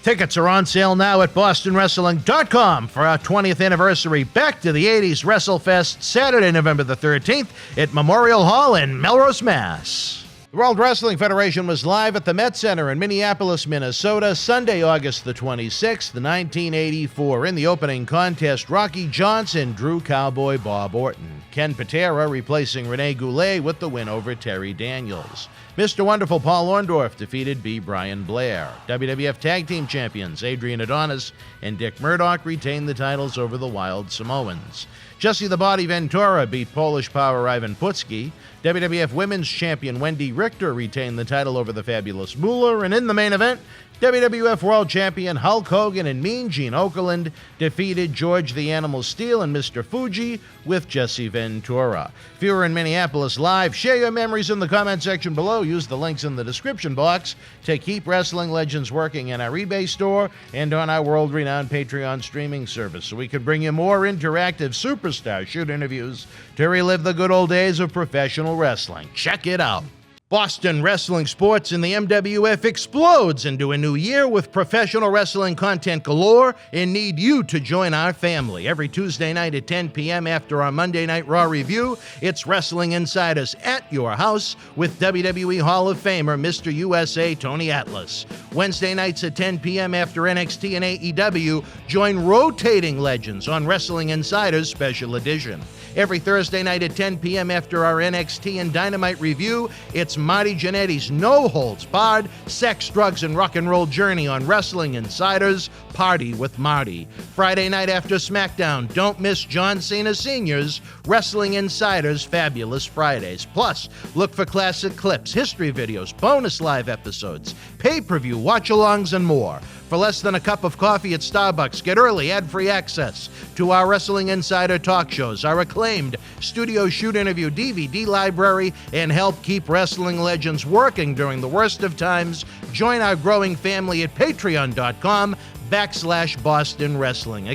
[SPEAKER 3] Tickets are on sale now at bostonwrestling.com for our 20th anniversary Back to the 80s WrestleFest, Saturday, November the 13th at Memorial Hall in Melrose, Mass. The World Wrestling Federation was live at the Met Center in Minneapolis, Minnesota, Sunday, August the 26th, 1984. In the opening contest, Rocky Johnson drew Cowboy Bob Orton. Ken Patera replacing Rene Goulet with the win over Terry Daniels. Mr. Wonderful Paul Orndorff defeated B. Brian Blair. WWF Tag Team Champions Adrian Adonis and Dick Murdoch retained the titles over the Wild Samoans. Jesse the Body Ventura beat Polish Power Ivan Putski. WWF Women's Champion Wendy Richter retained the title over the Fabulous Moolah. And in the main event, WWF World Champion Hulk Hogan and Mean Gene Okerlund defeated George the Animal Steele and Mr. Fuji with Jesse Ventura. If you were in Minneapolis live, share your memories in the comment section below. Use the links in the description box to keep Wrestling Legends working in our eBay store and on our world-renowned Patreon streaming service so we could bring you more interactive superstar shoot interviews to relive the good old days of professional wrestling. Check it out. Boston wrestling sports in the MWF explodes into a new year with professional wrestling content galore and need you to join our family. Every Tuesday night at 10 p.m. after our Monday Night Raw review, it's Wrestling Insiders at your house with WWE Hall of Famer Mr. USA Tony Atlas. Wednesday nights at 10 p.m. after NXT and AEW, join rotating legends on Wrestling Insiders Special Edition. Every Thursday night at 10 p.m. after our NXT and Dynamite review, it's Marty Jannetty's No Holds Barred Sex, Drugs, and Rock and Roll journey on Wrestling Insiders Party with Marty. Friday night after SmackDown, don't miss John Cena Sr.'s Wrestling Insiders Fabulous Fridays. Plus, look for classic clips, history videos, bonus live episodes, pay-per-view watch-alongs, and more. For less than a cup of coffee at Starbucks, get early ad-free access to our Wrestling Insider talk shows, our acclaimed studio shoot interview DVD library, and help keep Wrestling Legends working during the worst of times. Join our growing family at patreon.com/Boston Wrestling.